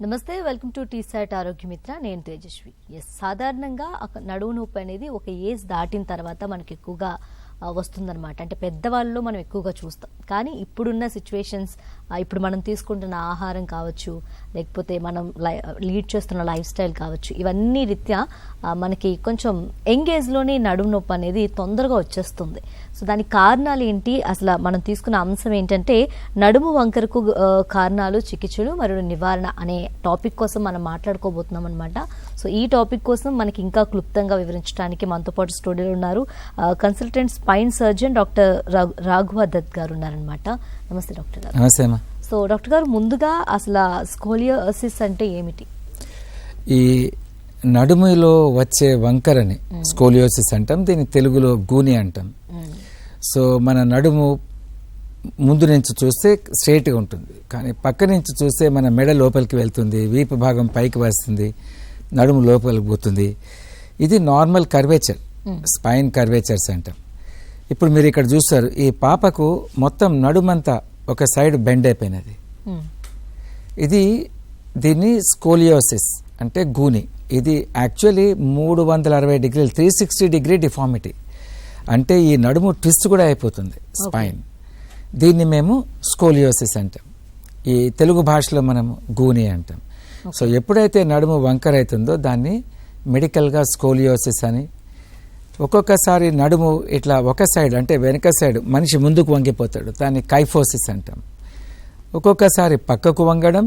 నమస్తే, welcome to T-SAT ఆరోగ్య మిత్ర. నేను తేజస్వి. సాధారణంగా నడుము నొప్పి అనేది ఒక ఏజ్ దాటిన తర్వాత మనకి ఎక్కువగా వస్తుందన్నమాట. అంటే పెద్దవాళ్ళలో మనం ఎక్కువగా చూస్తాం. కానీ ఇప్పుడున్న సిచ్యువేషన్స్, ఇప్పుడు మనం తీసుకుంటున్న ఆహారం కావచ్చు, లేకపోతే మనం లీడ్ చేస్తున్న లైఫ్ స్టైల్ కావచ్చు, ఇవన్నీ రీత్యా మనకి కొంచెం యంగ్ ఏజ్లోనే నడుము నొప్పి అనేది తొందరగా వచ్చేస్తుంది. సో దానికి కారణాలు ఏంటి, అసలు మనం తీసుకున్న అంశం ఏంటంటే నడుము వంకరకు కారణాలు, చికిత్సలు మరియు నివారణ అనే టాపిక్ కోసం మనం మాట్లాడుకోబోతున్నాం అనమాట. సో ఈ టాపిక్ కోసం మనకి ఇంకా క్లుప్తంగా వివరించడానికి మనతో పాటు స్టూడియోలో ఉన్నారు consultant spine surgeon doctor Raghava Dutt గారు ఉన్నారనమాట. నమస్తే డాక్టర్ గారు. నమస్తే. సో డాక్టర్ గారు, ముందుగా అసలు స్కోలియోసిస్ అంటే ఏమిటి? ఈ నడుములో వచ్చే వంకరని స్కోలియోసిస్ అంటాం, దీన్ని తెలుగులో గూని అంటాం. సో మన నడుము ముందు నుంచి చూస్తే స్ట్రైట్గా ఉంటుంది, కానీ పక్క నుంచి చూస్తే మన మెడ లోపలికి వెళ్తుంది, వీపు భాగం పైకి వస్తుంది, నడుము లోపలికి పోతుంది. ఇది నార్మల్ కర్వేచర్, స్పైన్ కర్వేచర్స్ అంటాం. ఇప్పుడు మీరు ఇక్కడ చూస్తారు, ఈ పాపకు మొత్తం నడుమంతా ఒక సైడ్ బెండ్ అయిపోయినది. దీన్ని స్కోలియోసిస్ అంటే గూని. ఇది యాక్చువల్లీ 360 డిగ్రీలు 360 డిగ్రీ డిఫార్మిటీ, అంటే ఈ నడుము ట్విస్ట్ కూడా అయిపోతుంది స్పైన్. దీన్ని మేము స్కోలియోసిస్ అంటాం. ఈ తెలుగు భాషలో మనం గూని అంటాం. సో ఎప్పుడైతే నడుము వంకర అవుతుందో దాన్ని మెడికల్గా స్కోలియోసిస్ అని, ఒక్కొక్కసారి నడుము ఇట్లా ఒక సైడ్ అంటే వెనక సైడ్ మనిషి ముందుకు వంగిపోతాడు, దాన్ని కైఫోసిస్ అంటాం. ఒక్కొక్కసారి పక్కకు వంగడం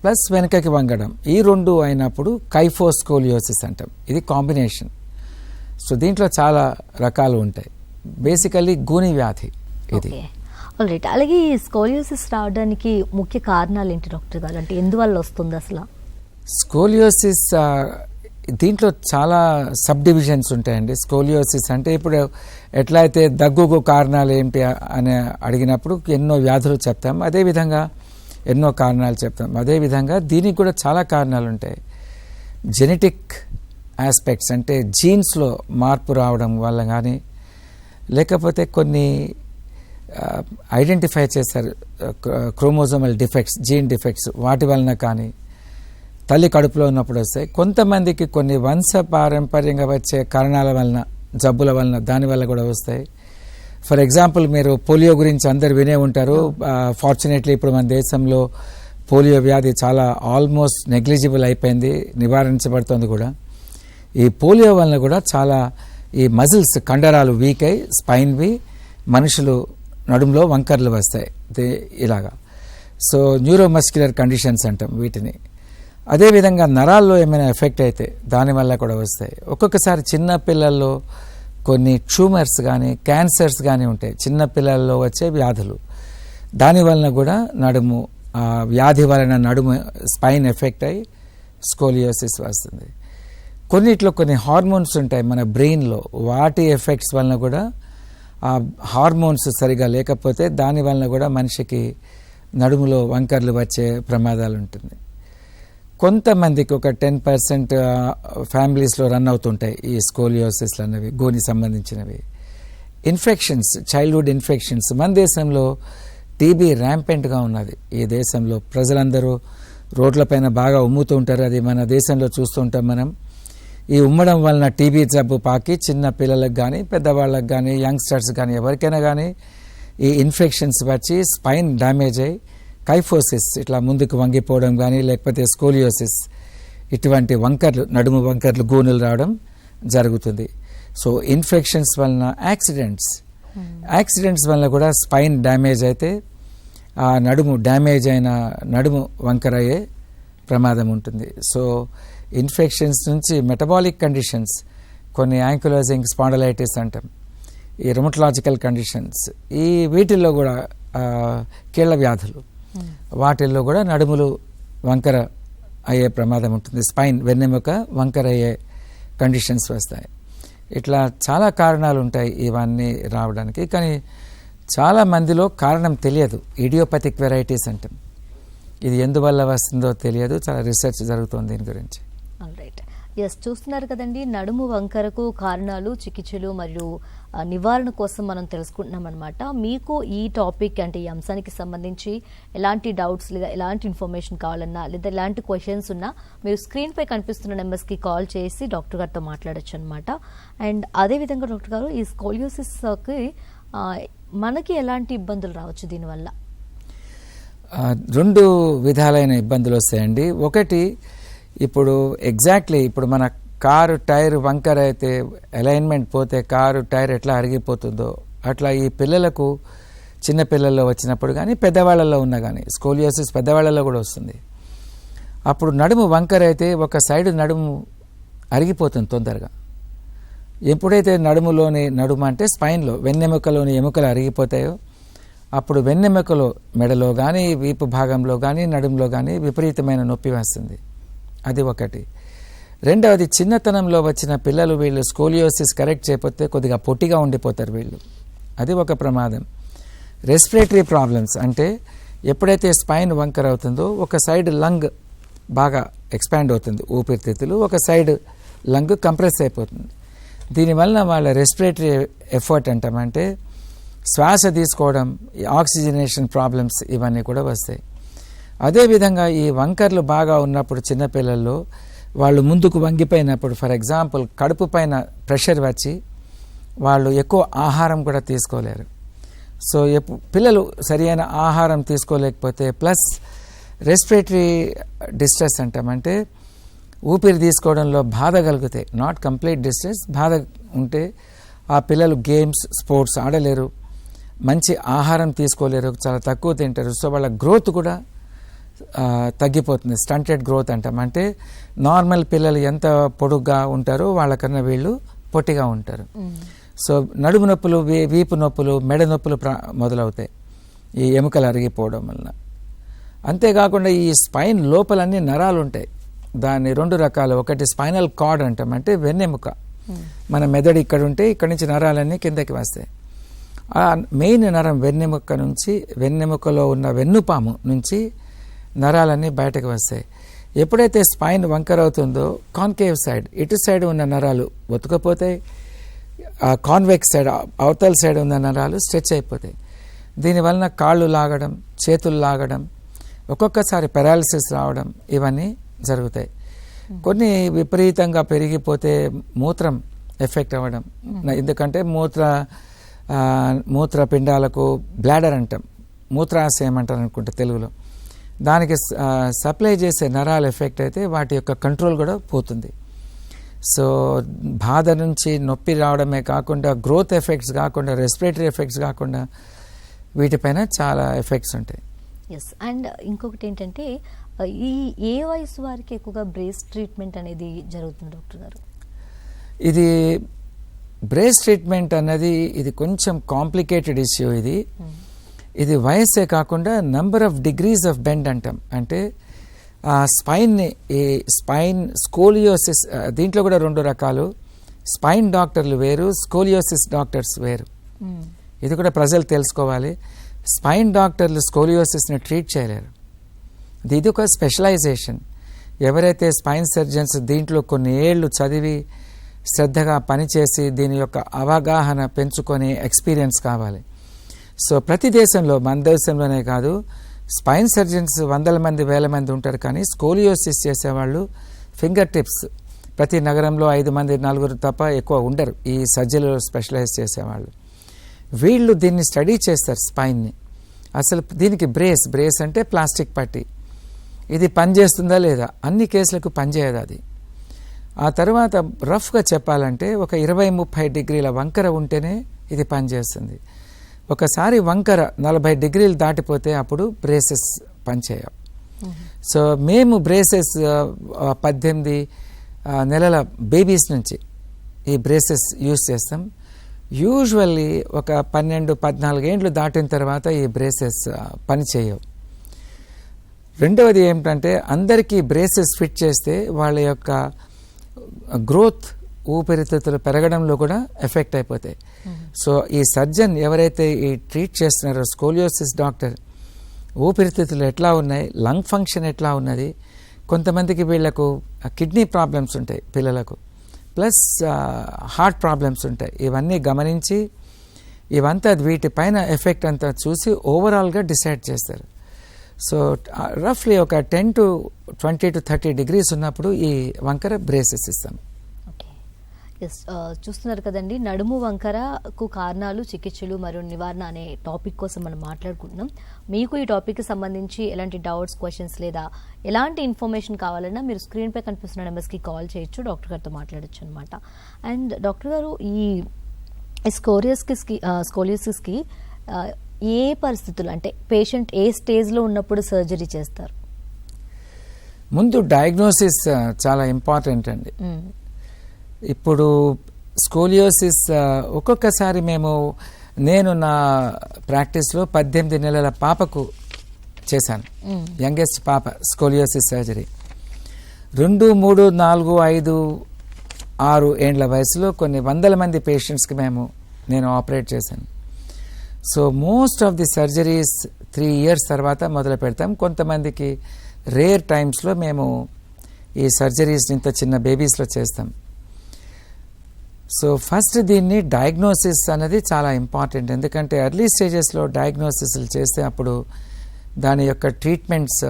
ప్లస్ వెనకకి వంగడం, ఈ రెండు అయినప్పుడు కైఫోస్కోలియోసిస్ అంటాం. ఇది కాంబినేషన్. సో దీంట్లో చాలా రకాలు ఉంటాయి. బేసికల్లీ గూని వ్యాధి ఇది. ఆల్రైట్. అలాగే ఈ స్కోలియోసిస్ రావడానికి ముఖ్య కారణాలు ఏంటి డాక్టర్ గారు? అంటే ఎందువల్ల వస్తుంది అసలు స్కోలియోసిస్? దీంట్లో చాలా సబ్ డివిజన్స్ ఉంటాయండి. స్కోలియోసిస్ అంటే ఇప్పుడు ఎట్లా అయితే దగ్గుకు కారణాలు ఏంటి అని అడిగినప్పుడు ఎన్నో వ్యాధులు చెప్తాం, అదేవిధంగా ఎన్నో కారణాలు చెప్తాం. అదేవిధంగా దీనికి కూడా చాలా కారణాలు ఉంటాయి. జెనెటిక్ ఆస్పెక్ట్స్ అంటే జీన్స్లో మార్పు రావడం వల్ల కానీ, లేకపోతే కొన్ని ఐడెంటిఫై చేస్తారు క్రోమోజోమల్ డిఫెక్ట్స్, జీన్ డిఫెక్ట్స్, వాటి వలన కానీ, తల్లి కడుపులో ఉన్నప్పుడు వస్తాయి. కొంతమందికి కొన్ని వంశ పారంపర్యంగా వచ్చే కారణాల వలన, జబ్బుల వలన, దానివల్ల కూడా వస్తాయి. ఫర్ ఎగ్జాంపుల్, మీరు పోలియో గురించి అందరు వినే ఉంటారు. ఫార్చునేట్లీ ఇప్పుడు మన దేశంలో పోలియో వ్యాధి చాలా ఆల్మోస్ట్ నెగ్లిజిబుల్ అయిపోయింది, నివారించబడుతుంది కూడా. ఈ పోలియో వలన కూడా చాలా ఈ మజిల్స్, కండరాలు వీక్ అయి స్పైన్వి, మనుషులు నడుములో వంకర్లు వస్తాయి ఇలాగా. సో న్యూరోమస్క్యులర్ కండిషన్స్ అంటాం వీటిని. అదేవిధంగా నరాల్లో ఏమైనా ఎఫెక్ట్ అయితే దానివల్ల కూడా వస్తాయి. ఒక్కొక్కసారి చిన్న పిల్లల్లో కొన్ని ట్యూమర్స్ కానీ, క్యాన్సర్స్ కానీ ఉంటాయి, చిన్న పిల్లల్లో వచ్చే వ్యాధులు. దానివలన కూడా నడుము వ్యాధి వలన నడుము స్పైన్ ఎఫెక్ట్ అయ్యి స్కోలియోసిస్ వస్తుంది. కొన్నిట్లో కొన్ని హార్మోన్స్ ఉంటాయి మన బ్రెయిన్లో, వాటి ఎఫెక్ట్స్ వలన కూడా, ఆ హార్మోన్స్ సరిగా లేకపోతే దాని వలన కూడా మనిషికి నడుములో వంకర్లు వచ్చే ప్రమాదాలు ఉంటుంది. కొంతమందికి ఒక 10% ఫ్యామిలీస్లో రన్ అవుతుంటాయి ఈ స్కోలియోసిస్లు అనేవి, గోని సంబంధించినవి. Infections, childhood infections. మన దేశంలో టీబీ ర్యాంపెంట్గా ఉన్నది. ఈ దేశంలో ప్రజలందరూ రోడ్లపైన బాగా ఉమ్ముతూ ఉంటారు, అది మన దేశంలో చూస్తుంటాం మనం. ఈ ఉమ్మడం వలన టీబీ జబ్బు పాకి చిన్న పిల్లలకు కానీ, పెద్దవాళ్ళకి కానీ, యంగ్స్టర్స్ కానీ, ఎవరికైనా కానీ ఈ ఇన్ఫెక్షన్స్ వచ్చి స్పైన్ డ్యామేజ్ అయ్యి కైఫోసిస్, ఇట్లా ముందుకు వంగిపోవడం కానీ, లేకపోతే స్కోలియోసిస్, ఇటువంటి వంకర్లు, నడుము వంకర్లు, గూనులు రావడం జరుగుతుంది. సో ఇన్ఫెక్షన్స్ వలన, యాక్సిడెంట్స్ వలన కూడా స్పైన్ డ్యామేజ్ అయితే ఆ నడుము డ్యామేజ్ అయిన నడుము వంకర అయ్యే ప్రమాదం ఉంటుంది. సో ఇన్ఫెక్షన్స్ నుంచి మెటబాలిక్ కండిషన్స్, కొన్ని యాంకిలోజింగ్ స్పాండలైటిస్ అంటాం, ఈ రుమటలాజికల్ కండిషన్స్, ఈ వీటిల్లో కూడా కీళ్ళ వ్యాధులు, వాటిల్లో కూడా నడుములు వంకర అయ్యే ప్రమాదం ఉంటుంది. స్పైన్, వెన్నెముక వంకర అయ్యే కండిషన్స్ వస్తాయి. ఇట్లా చాలా కారణాలు ఉంటాయి ఇవన్నీ రావడానికి. కానీ చాలా మందిలో కారణం తెలియదు. ఇడియోపతిక్ వెరైటీస్ అంటాం, ఇది ఎందువల్ల వస్తుందో తెలియదు. చాలా రీసెర్చ్ జరుగుతుంది దీని గురించి. ఆల్రైట్. ఎస్, చూస్తున్నారు కదండి, నడుము వంకరకు కారణాలు, చికిత్సలు మరియు నివారణ కోసం మనం తెలుసుకుంటున్నాం అనమాట. మీకు ఈ టాపిక్ అంటే ఈ అంశానికి సంబంధించి ఎలాంటి డౌట్స్ లేదా ఎలాంటి ఇన్ఫర్మేషన్ కావాలన్నా లేదా ఎలాంటి క్వశ్చన్స్ ఉన్నా మీరు స్క్రీన్ పై కనిపిస్తున్న నెంబర్స్కి కాల్ చేసి డాక్టర్ గారితో మాట్లాడొచ్చు అనమాట. అండ్ అదేవిధంగా డాక్టర్ గారు, ఈ స్కోలియోసిస్కి మనకి ఎలాంటి ఇబ్బందులు రావచ్చు దీనివల్ల? రెండు విధాలైన ఇబ్బందులు వస్తాయండి. ఒకటి, ఇప్పుడు ఎగ్జాక్ట్లీ ఇప్పుడు మన కారు టైర్ వంకర అయితే అలైన్మెంట్ పోతే కారు టైర్ ఎట్లా అరిగిపోతుందో అట్లా ఈ పిల్లలకు చిన్న పిల్లల్లో వచ్చినప్పుడు కానీ పెద్దవాళ్ళలో ఉన్నా కానీ స్కోలియోసిస్ పెద్దవాళ్ళలో కూడా వస్తుంది. అప్పుడు నడుము వంకర అయితే ఒక సైడ్ నడుము అరిగిపోతుంది తొందరగా. ఎప్పుడైతే నడుము అంటే స్పైన్లో వెన్నెముకలోని ఎముకలు అరిగిపోతాయో అప్పుడు వెన్నెముకలో మెడలో కానీ వీపు భాగంలో కానీ నడుములో కానీ విపరీతమైన నొప్పి వస్తుంది. అది ఒకటి. రెండవది, చిన్నతనంలో వచ్చిన పిల్లలు వీళ్ళు స్కోలియోసిస్ కరెక్ట్ చేయకపోతే కొద్దిగా పొట్టిగా ఉండిపోతారు వీళ్ళు. అది ఒక ప్రమాదం. రెస్పిరేటరీ ప్రాబ్లమ్స్ అంటే ఎప్పుడైతే స్పైన్ వంకర్ అవుతుందో ఒక సైడ్ లంగ్ బాగా ఎక్స్పాండ్ అవుతుంది ఊపిరితిత్తులు, ఒక సైడ్ లంగ్ కంప్రెస్ అయిపోతుంది. దీనివలన వాళ్ళ రెస్పిరేటరీ ఎఫర్ట్ అంటామంటే శ్వాస తీసుకోవడం, ఆక్సిజనేషన్ ప్రాబ్లమ్స్ ఇవన్నీ కూడా వస్తాయి. అదేవిధంగా ఈ వంకర్లు బాగా ఉన్నప్పుడు చిన్నపిల్లల్లో వాళ్ళు ముందుకు వంగిపోయినప్పుడు, ఫర్ ఎగ్జాంపుల్ కడుపు పైన ప్రెషర్ వచ్చి వాళ్ళు ఎక్కువ ఆహారం కూడా తీసుకోలేరు. సో పిల్లలు సరైన ఆహారం తీసుకోలేకపోతే ప్లస్ రెస్పిరేటరీ డిస్ట్రెస్ అంటామంటే ఊపిరి తీసుకోవడంలో బాధ కలుగుతాయి. నాట్ కంప్లీట్ డిస్ట్రెస్, బాధ ఉంటే ఆ పిల్లలు గేమ్స్ స్పోర్ట్స్ ఆడలేరు, మంచి ఆహారం తీసుకోలేరు, చాలా తక్కువ తింటారు. సో వాళ్ళ గ్రోత్ కూడా తగ్గిపోతుంది. స్టంటెడ్ గ్రోత్ అంటాం. అంటే నార్మల్ పిల్లలు ఎంత పొడుగ్గా ఉంటారో వాళ్ళకన్నా వీళ్ళు పొట్టిగా ఉంటారు. సో నడుము నొప్పులు, వీపు నొప్పులు, మెడ నొప్పులు మొదలవుతాయి ఈ ఎముకలు అరిగిపోవడం వలన. అంతేకాకుండా ఈ స్పైన్ లోపలన్నీ నరాలు ఉంటాయి. దాన్ని రెండు రకాలు. ఒకటి స్పైనల్ కార్డ్ అంటాం, అంటే వెన్నెముక. మన మెదడు ఇక్కడ ఉంటే ఇక్కడ నుంచి నరాలన్నీ కిందకి వస్తాయి. ఆ మెయిన్ నరం వెన్నెముకలో ఉన్న వెన్నుపాము నుంచి నరాలన్నీ బయటకు వస్తాయి. ఎప్పుడైతే స్పైన్ వంకర్ అవుతుందో కాన్కేవ్ సైడ్, ఇటు సైడ్ ఉన్న నరాలు ఒత్తుకపోతాయి, ఆ కాన్వెక్స్ సైడ్ అవతల సైడ్ ఉన్న నరాలు స్ట్రెచ్ అయిపోతాయి. దీనివలన కాళ్ళు లాగడం, చేతులు లాగడం, ఒక్కొక్కసారి పెరాలిసిస్ రావడం ఇవన్నీ జరుగుతాయి. కొన్ని విపరీతంగా పెరిగిపోతే మూత్రం ఎఫెక్ట్ అవ్వడం. ఎందుకంటే మూత్రపిండాలకు బ్లాడర్ అంటాం, మూత్రాశయం అంటారు అనుకుంటా తెలుగులో. దానికి సప్లై చేసే నరాలు ఎఫెక్ట్ అయితే వాటి యొక్క కంట్రోల్ కూడా పోతుంది. సో బాధ నుంచి నొప్పి రావడమే కాకుండా గ్రోత్ ఎఫెక్ట్స్ కాకుండా రెస్పిరేటరీ ఎఫెక్ట్స్ కాకుండా వీటిపైన చాలా ఎఫెక్ట్స్ ఉంటాయి. ఎస్. అండ్ ఇంకొకటి ఏంటంటే ఏ వయసు వారికి ఎక్కువగా బ్రేస్ ట్రీట్మెంట్ అనేది జరుగుతుంది డాక్టర్ గారు? ఇది బ్రేస్ ట్రీట్మెంట్ అన్నది ఇది కొంచెం కాంప్లికేటెడ్ ఇష్యూ. ఇది వయస్సే కాకుండా number of degrees of bend అంటాం. అంటే స్పైన్ స్కోలియోసిస్ దీంట్లో కూడా రెండు రకాలు. స్పైన్ డాక్టర్లు వేరు, స్కోలియోసిస్ డాక్టర్స్ వేరు. ఇది కూడా ప్రజలు తెలుసుకోవాలి. స్పైన్ డాక్టర్లు స్కోలియోసిస్ని ట్రీట్ చేయలేరు. ఇది ఒక స్పెషలైజేషన్. ఎవరైతే స్పైన్ సర్జన్స్ దీంట్లో కొన్ని ఏళ్ళు చదివి శ్రద్ధగా పనిచేసి దీని యొక్క అవగాహన పెంచుకొని ఎక్స్పీరియన్స్ కావాలి. సో ప్రతి దేశంలో, మన దేశంలోనే కాదు, స్పైన్ సర్జన్స్ 100 మంది 1000 మంది ఉంటారు. కానీ స్కోలియోసిస్ చేసేవాళ్ళు ఫింగర్ టిప్స్ ప్రతి నగరంలో 5 మంది 4 తప్ప ఎక్కువ ఉండరు ఈ సర్జరీలో స్పెషలైజ్ చేసేవాళ్ళు. వీళ్ళు దీన్ని స్టడీ చేస్తారు స్పైన్ని. అసలు దీనికి బ్రేస్ అంటే ప్లాస్టిక్ పట్టి, ఇది పనిచేస్తుందా లేదా, అన్ని కేసులకు పనిచేయదు అది. ఆ తర్వాత రఫ్గా చెప్పాలంటే ఒక 20-30 డిగ్రీల వంకర ఉంటేనే ఇది పనిచేస్తుంది. ఒకసారి వంకర 40 డిగ్రీలు దాటిపోతే అప్పుడు బ్రేసెస్ పనిచేయవు. సో మేము బ్రేసెస్ 18 నెలల బేబీస్ నుంచి ఈ బ్రేసెస్ యూజ్ చేస్తాం. యూజువల్లీ ఒక 12-14 ఏండ్లు దాటిన తర్వాత ఈ బ్రేసెస్ పనిచేయవు. రెండవది ఏమిటంటే అందరికీ బ్రేసెస్ ఫిట్ చేస్తే వాళ్ళ యొక్క గ్రోత్, ఊపిరితిత్తులు పెరగడంలో కూడా ఎఫెక్ట్ అయిపోతాయి. సో ఈ సర్జన్ ఎవరైతే ఈ ట్రీట్ చేస్తున్నారో స్కోలియోసిస్ డాక్టర్, ఊపిరితిత్తులు ఎట్లా ఉన్నాయి, లంగ్ ఫంక్షన్ ఎట్లా ఉన్నది, కొంతమందికి వీళ్ళకు కిడ్నీ ప్రాబ్లమ్స్ ఉంటాయి పిల్లలకు, ప్లస్ హార్ట్ ప్రాబ్లమ్స్ ఉంటాయి. ఇవన్నీ గమనించి ఇవంతా వీటిపైన ఎఫెక్ట్ అంతా చూసి ఓవరాల్గా డిసైడ్ చేస్తారు. సో రఫ్లీ ఒక 10 to 20 to 30 degrees ఉన్నప్పుడు ఈ వంకర బ్రేసెస్ ఇస్తాం. ఓకే, ఎస్, చూస్తున్నారు కదండి, నడుము వంకరకు కారణాలు, చికిత్సలు మరియు నివారణ అనే టాపిక్ కోసం మనం మాట్లాడుకుంటున్నాం. మీకు ఈ టాపిక్కి సంబంధించి ఎలాంటి డౌట్స్, క్వశ్చన్స్ లేదా ఎలాంటి ఇన్ఫర్మేషన్ కావాలన్నా మీరు స్క్రీన్పై కనిపిస్తున్న నెంబర్స్కి కాల్ చేయొచ్చు, డాక్టర్ గారితో మాట్లాడచ్చు అనమాట. అండ్ డాక్టర్ గారు, ఈ స్కోలియోసిస్కి ఏ పరిస్థితులు, అంటే పేషెంట్ ఏ స్టేజ్లో ఉన్నప్పుడు సర్జరీ చేస్తారు? ముందు డయాగ్నోసిస్ చాలా ఇంపార్టెంట్ అండి. ఇప్పుడు స్కోలియోసిస్ ఒక్కొక్కసారి నేను నా ప్రాక్టీస్లో 18 నెలల పాపకు చేశాను, యంగెస్ట్ పాప, స్కోలియోసిస్ సర్జరీ. 2, 3, 4, 5, 6 ఏండ్ల వయసులో కొన్ని వందల మంది పేషెంట్స్కి నేను ఆపరేట్ చేశాను. So most of the surgeries 3 years తర్వాత మొదలు పెడతాం. కొంతమందికి రేర్ టైమ్స్లో మేము ఈ సర్జరీస్ ఇంత చిన్న బేబీస్లో చేస్తాం. సో ఫస్ట్ దీన్ని డయాగ్నోసిస్ అనేది చాలా ఇంపార్టెంట్, ఎందుకంటే ఎర్లీ స్టేజెస్లో డయాగ్నోసిస్లు చేస్తే అప్పుడు దాని యొక్క ట్రీట్మెంట్స్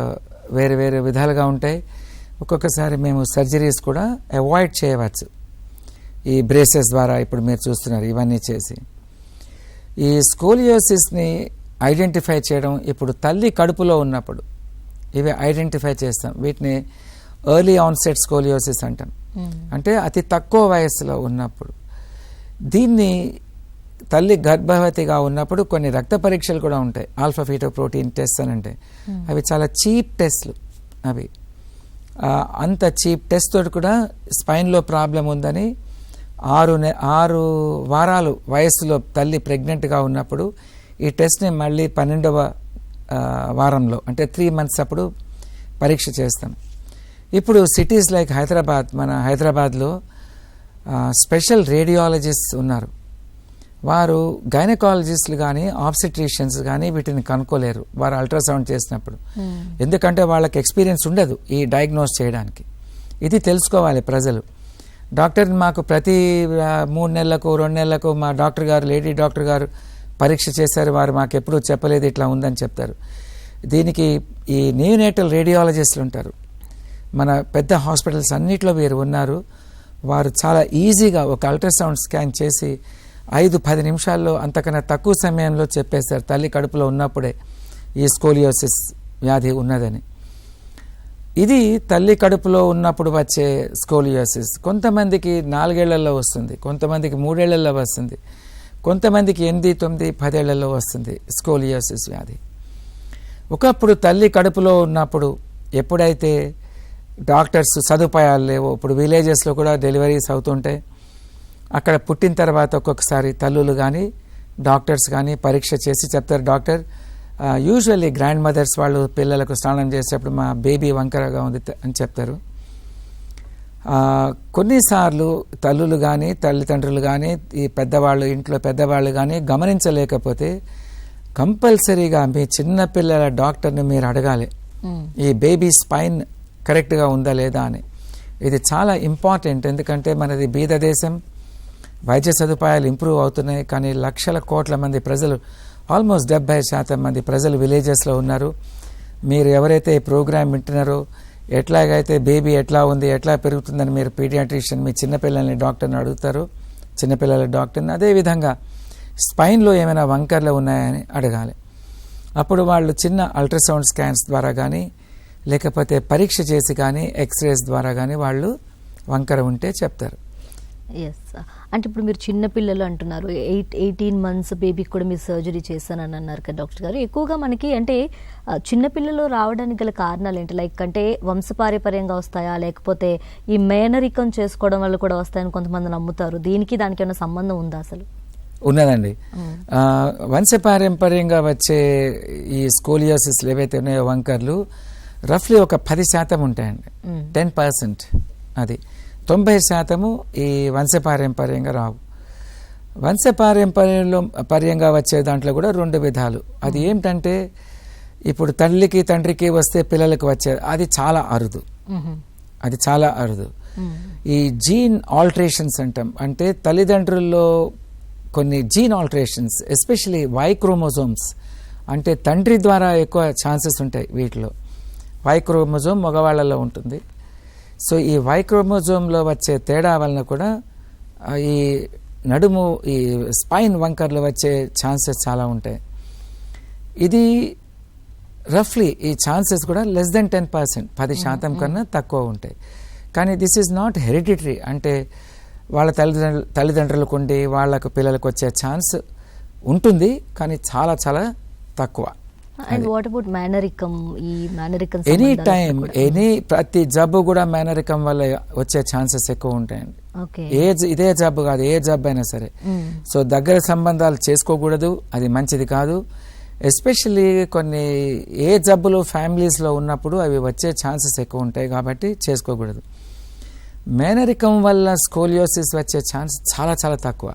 వేరే వేరే విధాలుగా ఉంటాయి. ఒక్కొక్కసారి మేము సర్జరీస్ కూడా అవాయిడ్ చేయవచ్చు ఈ బ్రేసెస్ ద్వారా. ఇప్పుడు మీరు చూస్తున్నారు ఇవన్నీ చేసి. ఈ స్కోలియోసిస్ని ఐడెంటిఫై చేయడం ఇప్పుడు తల్లి కడుపులో ఉన్నప్పుడు ఇవి ఐడెంటిఫై చేస్తాం. వీటిని ఎర్లీ ఆన్సెట్ స్కోలియోసిస్ అంటాం, అంటే అతి తక్కువ వయసులో ఉన్నప్పుడు. దీన్ని తల్లి గర్భవతిగా ఉన్నప్పుడు కొన్ని రక్త పరీక్షలు కూడా ఉంటాయి, ఆల్ఫా ఫీటోప్రోటీన్ టెస్ట్ అని ఉంటాయి. అవి చాలా చీప్ టెస్ట్లు. అవి అంత చీప్ టెస్ట్ తోటి కూడా స్పైన్లో ప్రాబ్లం ఉందని 6 వారాలు వయసులో తల్లి ప్రెగ్నెంట్గా ఉన్నప్పుడు ఈ టెస్ట్ని మళ్ళీ 12వ వారంలో, అంటే 3 months అప్పుడు పరీక్ష చేస్తాం. ఇప్పుడు సిటీస్ లైక్ హైదరాబాద్, మన హైదరాబాద్లో స్పెషల్ రేడియాలజిస్ట్ ఉన్నారు. వారు గైనకాలజిస్టులు కానీ ఆబ్స్టెట్రిషియన్స్ కానీ వీటిని కనుక్కోలేరు వారు అల్ట్రాసౌండ్ చేసినప్పుడు, ఎందుకంటే వాళ్ళకి ఎక్స్పీరియన్స్ ఉండదు ఈ డయాగ్నోస్ చేయడానికి. ఇది తెలుసుకోవాలి ప్రజలు. డాక్టర్ మాకు ప్రతి 3 నెలలకు 2 నెలలకు మా డాక్టర్ గారు, లేడీ డాక్టర్ గారు పరీక్ష చేశారు, వారు మాకు ఎప్పుడూ చెప్పలేదు ఇట్లా ఉందని చెప్తారు. దీనికి ఈ నియోనేటల్ రేడియాలజిస్టులు ఉంటారు, మన పెద్ద హాస్పిటల్స్ అన్నిట్లో వీరు ఉన్నారు. వారు చాలా ఈజీగా ఒక అల్ట్రాసౌండ్ స్కాన్ చేసి 5-10 నిమిషాల్లో, అంతకన్నా తక్కువ సమయంలో చెప్పేస్తారు తల్లి కడుపులో ఉన్నప్పుడే ఈ స్కోలియోసిస్ వ్యాధి ఉన్నదని. ఇది తల్లి కడుపులో ఉన్నప్పుడు వచ్చే స్కోలియోసిస్. కొంతమందికి 4 ఏళ్లలో వస్తుంది, కొంతమందికి 3 ఏళ్లలో వస్తుంది, కొంతమందికి 8, 9, 10 ఏళ్లలో వస్తుంది స్కోలియోసిస్ వ్యాధి. ఒకప్పుడు తల్లి కడుపులో ఉన్నప్పుడు ఎప్పుడైతే డాక్టర్స్ సదుపాయాలు లేవో, ఇప్పుడు విలేజెస్లో కూడా డెలివరీస్ అవుతుంటాయి, అక్కడ పుట్టిన తర్వాత ఒక్కొక్కసారి తల్లులు కానీ డాక్టర్స్ కానీ పరీక్ష చేసి చెప్తారు, డాక్టర్ యూజువల్లీ గ్రాండ్ మదర్స్ వాళ్ళు పిల్లలకు స్నానం చేసేటప్పుడు మా బేబీ వంకరగా ఉంది అని చెప్తారు. కొన్నిసార్లు తల్లులు కానీ తల్లిదండ్రులు కానీ ఈ పెద్దవాళ్ళు, ఇంట్లో పెద్దవాళ్ళు కానీ గమనించలేకపోతే కంపల్సరీగా మీ చిన్నపిల్లల డాక్టర్ని మీరు అడగాలి ఈ బేబీ స్పైన్ కరెక్ట్గా ఉందా లేదా అని. ఇది చాలా ఇంపార్టెంట్, ఎందుకంటే మనది బీద దేశం, వైద్య సదుపాయాలు ఇంప్రూవ్ అవుతున్నాయి, కానీ లక్షల కోట్ల మంది ప్రజలు, ఆల్మోస్ట్ 70% మంది ప్రజలు విలేజెస్లో ఉన్నారు. మీరు ఎవరైతే ఈ ప్రోగ్రామ్ వింటున్నారో, ఎట్లాగైతే బేబీ ఎట్లా ఉంది, ఎట్లా పెరుగుతుందని మీరు పీడియాట్రిషియన్ మీ చిన్నపిల్లల్ని డాక్టర్ని అడుగుతారు, చిన్నపిల్లల డాక్టర్ని, అదేవిధంగా స్పైన్లో ఏమైనా వంకర్లు ఉన్నాయని అడగాలి. అప్పుడు వాళ్ళు చిన్న అల్ట్రాసౌండ్ స్కాన్స్ ద్వారా కానీ లేకపోతే పరీక్ష చేసి కానీ ఎక్స్రేస్ ద్వారా కానీ వాళ్ళు వంకర ఉంటే చెప్తారు. ఎస్, అంటే ఇప్పుడు మీరు చిన్నపిల్లలు అంటున్నారు, 18 months బేబీకి కూడా మీరు సర్జరీ చేశానని అన్నారు కదా డాక్టర్ గారు. ఎక్కువగా మనకి అంటే చిన్నపిల్లలు రావడానికి గల కారణాలు ఏంటి? లైక్ అంటే వంశపారంపర్యంగా వస్తాయా, లేకపోతే ఈ మేనరికం చేసుకోవడం వల్ల కూడా వస్తాయని కొంతమంది నమ్ముతారు. దానికి ఏమైనా సంబంధం ఉందా? అసలు ఉన్నదండి. వంశపారంపర్యంగా వచ్చే ఈ స్కోలియోసిస్లు ఏవైతే ఉన్నాయో వంకర్లు రఫ్లీ ఒక 10% ఉంటాయండి, 10%. అది 90% ఈ వంశపారంపర్యంగా రావు. వంశపారంపర్యంగా వచ్చే దాంట్లో కూడా 2 విధాలు. అది ఏమిటంటే ఇప్పుడు తల్లికి తండ్రికి వస్తే పిల్లలకు వచ్చేది అది చాలా అరుదు. అది చాలా అరుదు. ఈ జీన్ ఆల్టరేషన్స్ అంటాం, అంటే తల్లిదండ్రుల్లో కొన్ని gene alterations, especially Y chromosomes, అంటే తండ్రి ద్వారా ఎక్కువ ఛాన్సెస్ ఉంటాయి వీటిలో. వై క్రోమోజోమ్ మగవాళ్ళలో ఉంటుంది. సో ఈ వై క్రోమోజోమ్లో వచ్చే తేడా వలన కూడా ఈ నడుము, ఈ స్పైన్ వంకర్లు వచ్చే ఛాన్సెస్ చాలా ఉంటాయి. ఇది రఫ్లీ ఈ ఛాన్సెస్ కూడా లెస్ దెన్ 10%, 10% కన్నా తక్కువ ఉంటాయి. కానీ దిస్ ఈజ్ నాట్ హెరిడిటరీ, అంటే వాళ్ళ తల్లిదండ్రులకు ఉండి వాళ్ళకు పిల్లలకు వచ్చే ఛాన్స్ ఉంటుంది, కానీ చాలా చాలా తక్కువ. అండ్ వాట్ అబౌట్ మేనరికం? ఈ మేనరికం ఎనీ టైం ప్రతి జబ్బు కూడా మేనరికం వల్ల వచ్చే ఛాన్సెస్ ఎక్కువ ఉంటాయండి. ఇదే జబ్బు కాదు, ఏ జబ్బు అయినా సరే. సో దగ్గర సంబంధాలు చేసుకోకూడదు, అది మంచిది కాదు. ఎస్పెషల్లీ కొన్ని ఏ జబ్బులు ఫ్యామిలీస్లో ఉన్నప్పుడు అవి వచ్చే ఛాన్సెస్ ఎక్కువ ఉంటాయి, కాబట్టి చేసుకోకూడదు. మేనరికం వల్ల స్కోలియోసిస్ వచ్చే ఛాన్స్ చాలా చాలా తక్కువ.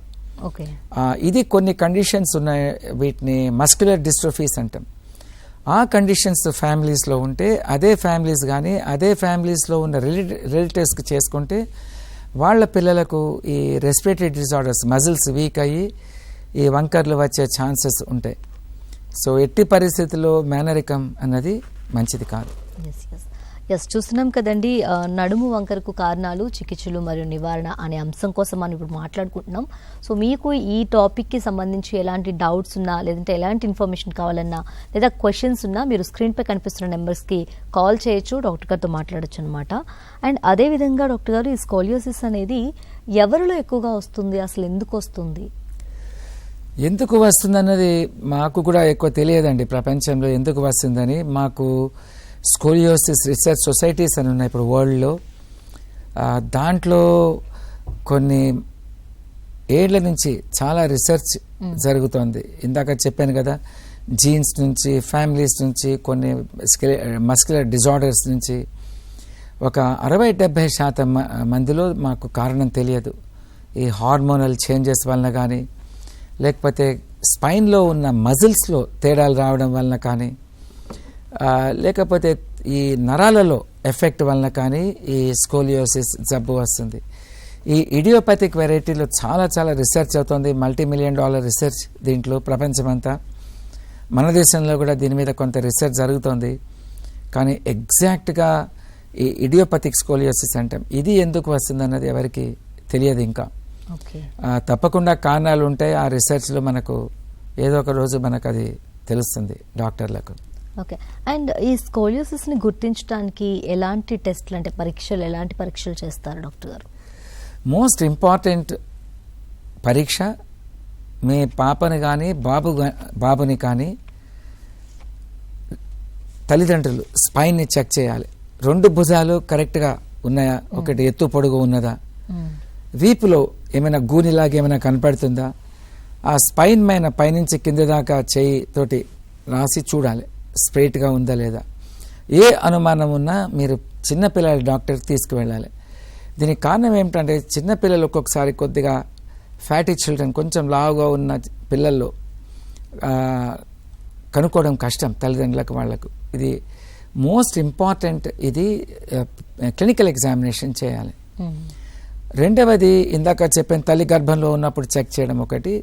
ఇది కొన్ని కండిషన్స్ ఉన్నాయి, వీటిని మస్క్యులర్ డిస్ట్రోఫీస్ అంటాం. ఆ కండిషన్స్ ఫ్యామిలీస్లో ఉంటే అదే ఫ్యామిలీస్ కానీ అదే ఫ్యామిలీస్లో ఉన్న రిలేటివ్స్కి చేసుకుంటే వాళ్ళ పిల్లలకు ఈ రెస్పిరేటరీ డిజార్డర్స్, మజిల్స్ వీక్ అయ్యి ఈ వంకర్లు వచ్చే ఛాన్సెస్ ఉంటాయి. సో ఎట్టి పరిస్థితుల్లో మేనరికం అన్నది మంచిది కాదు. చూస్తున్నాం కదండి, నడుము వంకరకు కారణాలు, చికిత్సలు మరియు నివారణ అనే అంశం కోసం మనం ఇప్పుడు మాట్లాడుకుంటున్నాం. సో మీకు ఈ టాపిక్కి సంబంధించి ఎలాంటి డౌట్స్ ఉన్నా, లేదంటే ఎలాంటి ఇన్ఫర్మేషన్ కావాలన్నా, లేదా క్వశ్చన్స్ ఉన్నా మీరు స్క్రీన్పై కనిపిస్తున్న నెంబర్స్కి కాల్ చేయొచ్చు, డాక్టర్ గారితో మాట్లాడచ్చు అనమాట. అండ్ అదేవిధంగా డాక్టర్ గారు, ఈ స్కోలియోసిస్ అనేది ఎవరిలో ఎక్కువగా వస్తుంది, అసలు ఎందుకు వస్తుంది? ఎందుకు వస్తుందన్నది మాకు కూడా ఎక్కువ తెలియదండి. ప్రపంచంలో ఎందుకు వస్తుందని మాకు స్కోలియోసిస్ రీసెర్చ్ సొసైటీస్ అని ఉన్నాయి ఇప్పుడు వరల్డ్లో. దాంట్లో కొన్ని ఏళ్ల నుంచి చాలా రీసెర్చ్ జరుగుతోంది. ఇందాక చెప్పాను కదా, జీన్స్ నుంచి, ఫ్యామిలీస్ నుంచి, కొన్ని మస్క్యులర్ డిజార్డర్స్ నుంచి ఒక 60-70% మందిలో మాకు కారణం తెలియదు. ఈ హార్మోనల్ చేంజెస్ వలన కానీ, లేకపోతే స్పైన్లో ఉన్న మజిల్స్లో తేడాలు రావడం వలన కానీ, లేకపోతే ఈ నరాలలో ఎఫెక్ట్ వలన కానీ ఈ స్కోలియోసిస్ జబ్బు వస్తుంది. ఈ ఇడియోపతిక్ వెరైటీలో చాలా చాలా రీసెర్చ్ అవుతుంది, $multi-million రీసెర్చ్ దీంట్లో ప్రపంచమంతా. మన దేశంలో కూడా దీని మీద కొంత రీసెర్చ్ జరుగుతోంది. కానీ ఎగ్జాక్ట్గా ఈ ఇడియోపతిక్ స్కోలియోసిస్ అంటాం, ఇది ఎందుకు వస్తుందన్నది ఎవరికి తెలియదు ఇంకా. తప్పకుండా కారణాలు ఉంటాయి, ఆ రీసెర్చ్లో మనకు ఏదో ఒక రోజు మనకు అది తెలుస్తుంది డాక్టర్లకు. ఓకే. అండ్ ఈ స్కోలియోసిస్ని గుర్తించడానికి ఎలాంటి టెస్ట్లు, అంటే పరీక్షలు, ఎలాంటి పరీక్షలు చేస్తారు డాక్టర్ గారు? మోస్ట్ ఇంపార్టెంట్ పరీక్ష, మీ పాపని కానీ బాబుని కానీ తల్లిదండ్రులు స్పైన్ని చెక్ చేయాలి. 2 భుజాలు కరెక్ట్గా ఉన్నాయా, ఒకటి ఎత్తు పొడుగు ఉన్నదా, వీపులో ఏమైనా గూనిలాగా ఏమైనా కనపడుతుందా, ఆ స్పైన్ పైన పైనుంచి కింద దాకా చేయి తోటి రాసి చూడాలి స్ట్రైట్గా ఉందా లేదా. ఏ అనుమానం ఉన్నా మీరు చిన్నపిల్లల డాక్టర్కి తీసుకువెళ్ళాలి. దీనికి కారణం ఏమిటంటే, చిన్నపిల్లలు ఒక్కొక్కసారి కొద్దిగా ఫ్యాటీ చిల్డ్రన్, కొంచెం లావుగా ఉన్న పిల్లల్లో కనుక్కోవడం కష్టం తల్లిదండ్రులకు వాళ్ళకు. ఇది మోస్ట్ ఇంపార్టెంట్, ఇది క్లినికల్ ఎగ్జామినేషన్ చేయాలి. రెండవది ఇందాక చెప్పిన తల్లి గర్భంలో ఉన్నప్పుడు చెక్ చేయడం ఒకటి.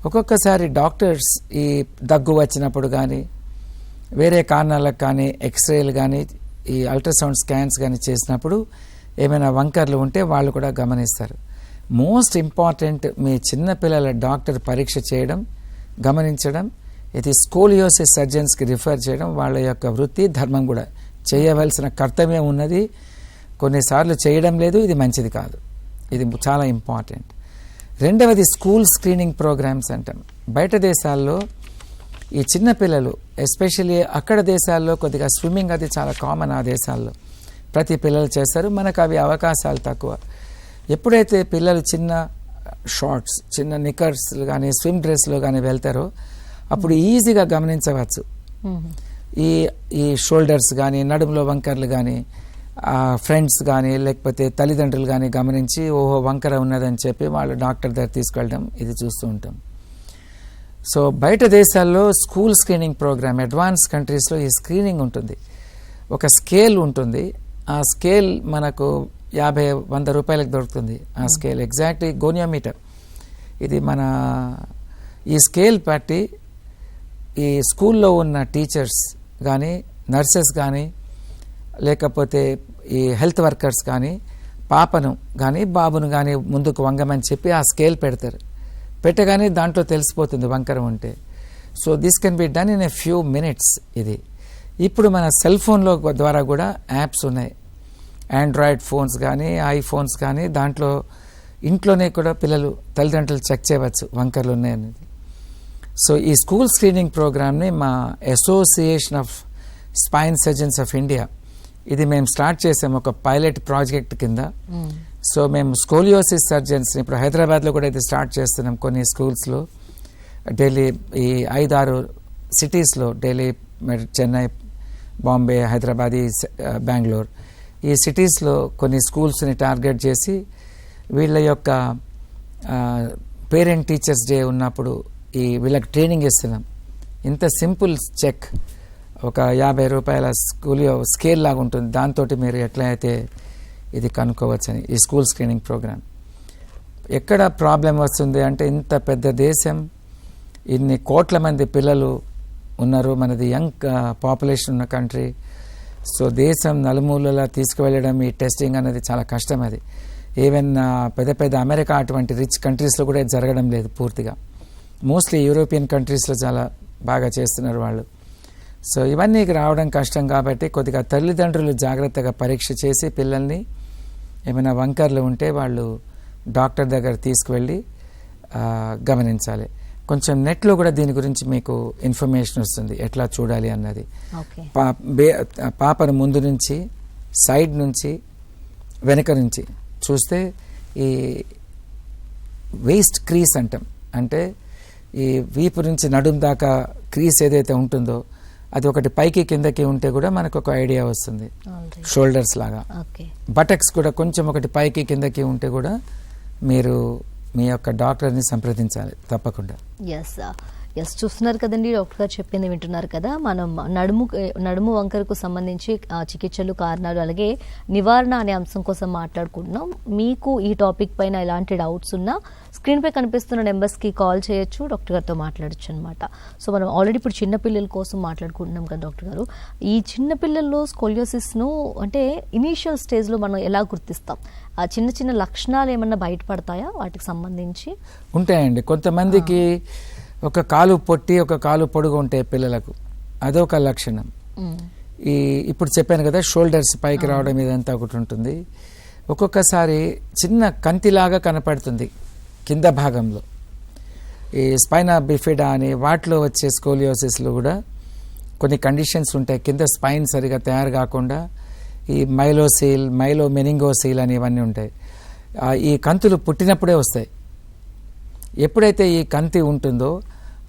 ఒక్కొక్కసారి డాక్టర్స్ ఈ దగ్గు వచ్చినప్పుడు కానీ, వేరే కారణాలకు కానీ, ఎక్స్రేలు కానీ, ఈ అల్ట్రాసౌండ్ స్కాన్స్ కానీ చేసినప్పుడు ఏమైనా వంకర్లు ఉంటే వాళ్ళు కూడా గమనిస్తారు. మోస్ట్ ఇంపార్టెంట్, మీ చిన్నపిల్లల డాక్టర్ పరీక్ష చేయడం, గమనించడం, ఇది స్కోలియోసిస్ సర్జన్స్కి రిఫర్ చేయడం వాళ్ళ యొక్క వృత్తి ధర్మం, కూడా చేయవలసిన కర్తవ్యం ఉన్నది. కొన్నిసార్లు చేయడం లేదు, ఇది మంచిది కాదు, ఇది చాలా ఇంపార్టెంట్. రెండవది స్కూల్ స్క్రీనింగ్ ప్రోగ్రామ్స్ అంటాం. బయట దేశాల్లో ఈ చిన్నపిల్లలు, ఎస్పెషల్లీ అక్కడ దేశాల్లో కొద్దిగా స్విమ్మింగ్ అది చాలా కామన్, ఆ దేశాల్లో ప్రతి పిల్లలు చేస్తారు. మనకు అవి అవకాశాలు తక్కువ. ఎప్పుడైతే పిల్లలు చిన్న షార్ట్స్, చిన్న నిక్కర్స్ కానీ, స్విమ్ డ్రెస్లో కానీ వెళ్తారో అప్పుడు ఈజీగా గమనించవచ్చు. ఈ షోల్డర్స్ కానీ, నడుములో వంకర్లు కానీ, ఫ్రెండ్స్ కానీ, లేకపోతే తల్లిదండ్రులు కానీ గమనించి ఓహో వంకర ఉన్నదని చెప్పి వాళ్ళు డాక్టర్ దగ్గర తీసుకెళ్ళడం, ఇది చూస్తూ ఉంటాం. సో బయట దేశాల్లో స్కూల్ స్క్రీనింగ్ ప్రోగ్రామ్, అడ్వాన్స్ కంట్రీస్లో ఈ స్క్రీనింగ్ ఉంటుంది. ఒక స్కేల్ ఉంటుంది, ఆ స్కేల్ మనకు 50-100 రూపాయలకు దొరుకుతుంది. ఆ స్కేల్ ఎగ్జాక్ట్లీ గోనియోమీటర్. ఇది మన ఈ స్కేల్ పట్టి ఈ స్కూల్లో ఉన్న టీచర్స్ కానీ, నర్సెస్ కానీ, లేకపోతే ఈ హెల్త్ వర్కర్స్ కానీ పాపను కానీ బాబును కానీ ముందుకు వంగమని చెప్పి ఆ స్కేల్ పెడతారు. పెట్టగానే దాంట్లో తెలిసిపోతుంది వంకరం ఉంటే. So this can be done in a few minutes. ఇది ఇప్పుడు మన సెల్ ఫోన్లో ద్వారా కూడా యాప్స్ ఉన్నాయి. ఆండ్రాయిడ్ ఫోన్స్ కానీ, ఐఫోన్స్ కానీ, దాంట్లో ఇంట్లోనే కూడా పిల్లలు తల్లిదండ్రులు చెక్ చేయవచ్చు వంకర్లు ఉన్నాయనేది. సో ఈ స్కూల్ స్క్రీనింగ్ ప్రోగ్రామ్ని మా association of spine surgeons of India ఇది మేము స్టార్ట్ చేసాము ఒక పైలట్ ప్రాజెక్ట్ కింద. సో మేము స్కోలియోసిస్ సర్జన్స్ని ఇప్పుడు హైదరాబాద్లో కూడా ఇది స్టార్ట్ చేస్తున్నాం. కొన్ని స్కూల్స్లో ఢిల్లీ ఈ 5-6 సిటీస్లో ఢిల్లీ, చెన్నై, బాంబే, హైదరాబాద్, బెంగళూరు ఈ సిటీస్లో కొన్ని స్కూల్స్ని టార్గెట్ చేసి వీళ్ళ యొక్క పేరెంట్ టీచర్స్ డే ఉన్నప్పుడు వీళ్ళకి ట్రైనింగ్ ఇస్తున్నాం. ఇంత సింపుల్ చెక్ ఒక 50 రూపాయల స్కేల్ లాగా ఉంటుంది. దాంతో మీరు ఎట్లా అయితే ఇది కనుక్కోవచ్చని ఈ స్కూల్ స్క్రీనింగ్ ప్రోగ్రామ్. ఎక్కడ ప్రాబ్లం వస్తుంది అంటే ఇంత పెద్ద దేశం, ఇన్ని కోట్ల మంది పిల్లలు ఉన్నారు, మనది యంగ్ పాపులేషన్ ఉన్న కంట్రీ. సో దేశం నలుమూలలా తీసుకువెళ్ళడం ఈ టెస్టింగ్ అనేది చాలా కష్టం. అది ఈవెన్ పెద్ద పెద్ద అమెరికా అటువంటి రిచ్ కంట్రీస్లో కూడా జరగడం లేదు పూర్తిగా. మోస్ట్లీ యూరోపియన్ కంట్రీస్లో చాలా బాగా చేస్తున్నారు వాళ్ళు. సో ఇవన్నీ రావడం కష్టం కాబట్టి కొద్దిగా తల్లిదండ్రులు జాగ్రత్తగా పరీక్ష చేసి పిల్లల్ని ఏమైనా వంకర్లు ఉంటే వాళ్ళు డాక్టర్ దగ్గర తీసుకువెళ్ళి గమనించాలి. కొంచెం నెట్లో కూడా దీని గురించి మీకు ఇన్ఫర్మేషన్ వస్తుంది ఎట్లా చూడాలి అన్నది. పాపను ముందు నుంచి, సైడ్ నుంచి, వెనక నుంచి చూస్తే ఈ వేస్ట్ క్రీస్ అంటాం. అంటే ఈ వీపు నుంచి నడుం దాకా క్రీస్ ఏదైతే ఉంటుందో అది ఒకటి పైకి కిందకి ఉంటే కూడా మనకు ఒక ఐడియా వస్తుంది. షోల్డర్స్ లాగా బటక్స్ కూడా కొంచెం ఒకటి పైకి కిందకి ఉంటే కూడా మీరు మీ యొక్క డాక్టర్ని సంప్రదించాలి తప్పకుండా. ఎస్ చూస్తున్నారు కదండి, డాక్టర్ గారు చెప్పింది వింటున్నారు కదా. మనం నడుము వంకరకు సంబంధించి చికిత్సలు, కారణాలు, అలాగే నివారణ అనే అంశం కోసం మాట్లాడుకుంటున్నాం. మీకు ఈ టాపిక్ పైన ఎలాంటి డౌట్స్ ఉన్నా స్క్రీన్పై కనిపిస్తున్న నెంబర్స్కి కాల్ చేయొచ్చు, డాక్టర్ గారితో మాట్లాడచ్చు అనమాట. సో మనం ఆల్రెడీ ఇప్పుడు చిన్నపిల్లల కోసం మాట్లాడుకుంటున్నాం కదా డాక్టర్ గారు. ఈ చిన్నపిల్లల్లో స్కోలియోసిస్ను అంటే ఇనీషియల్ స్టేజ్లో మనం ఎలా గుర్తిస్తాం? ఆ చిన్న చిన్న లక్షణాలు ఏమన్నా బయటపడతాయా వాటికి సంబంధించి? ఉంటాయండి. కొంతమందికి ఒక కాలు పొట్టి, ఒక కాలు పొడుగు ఉంటాయి పిల్లలకు, అదొక లక్షణం. ఇప్పుడు చెప్పాను కదా షోల్డర్స్ పైకి రావడం ఇదంతా ఒకటి ఉంటుంది. ఒక్కొక్కసారి చిన్న కంతిలాగా కనపడుతుంది కింద భాగంలో. ఈ స్పైనా బిఫిడా అని వాటిలో వచ్చే స్కోలియోసిస్లో కూడా కొన్ని కండిషన్స్ ఉంటాయి. కింద స్పైన్ సరిగా తయారు కాకుండా ఈ మైలోమెనింగోసీల్ అని ఇవన్నీ ఉంటాయి. ఈ కంతులు పుట్టినప్పుడే వస్తాయి. ఎప్పుడైతే ఈ కంతి ఉంటుందో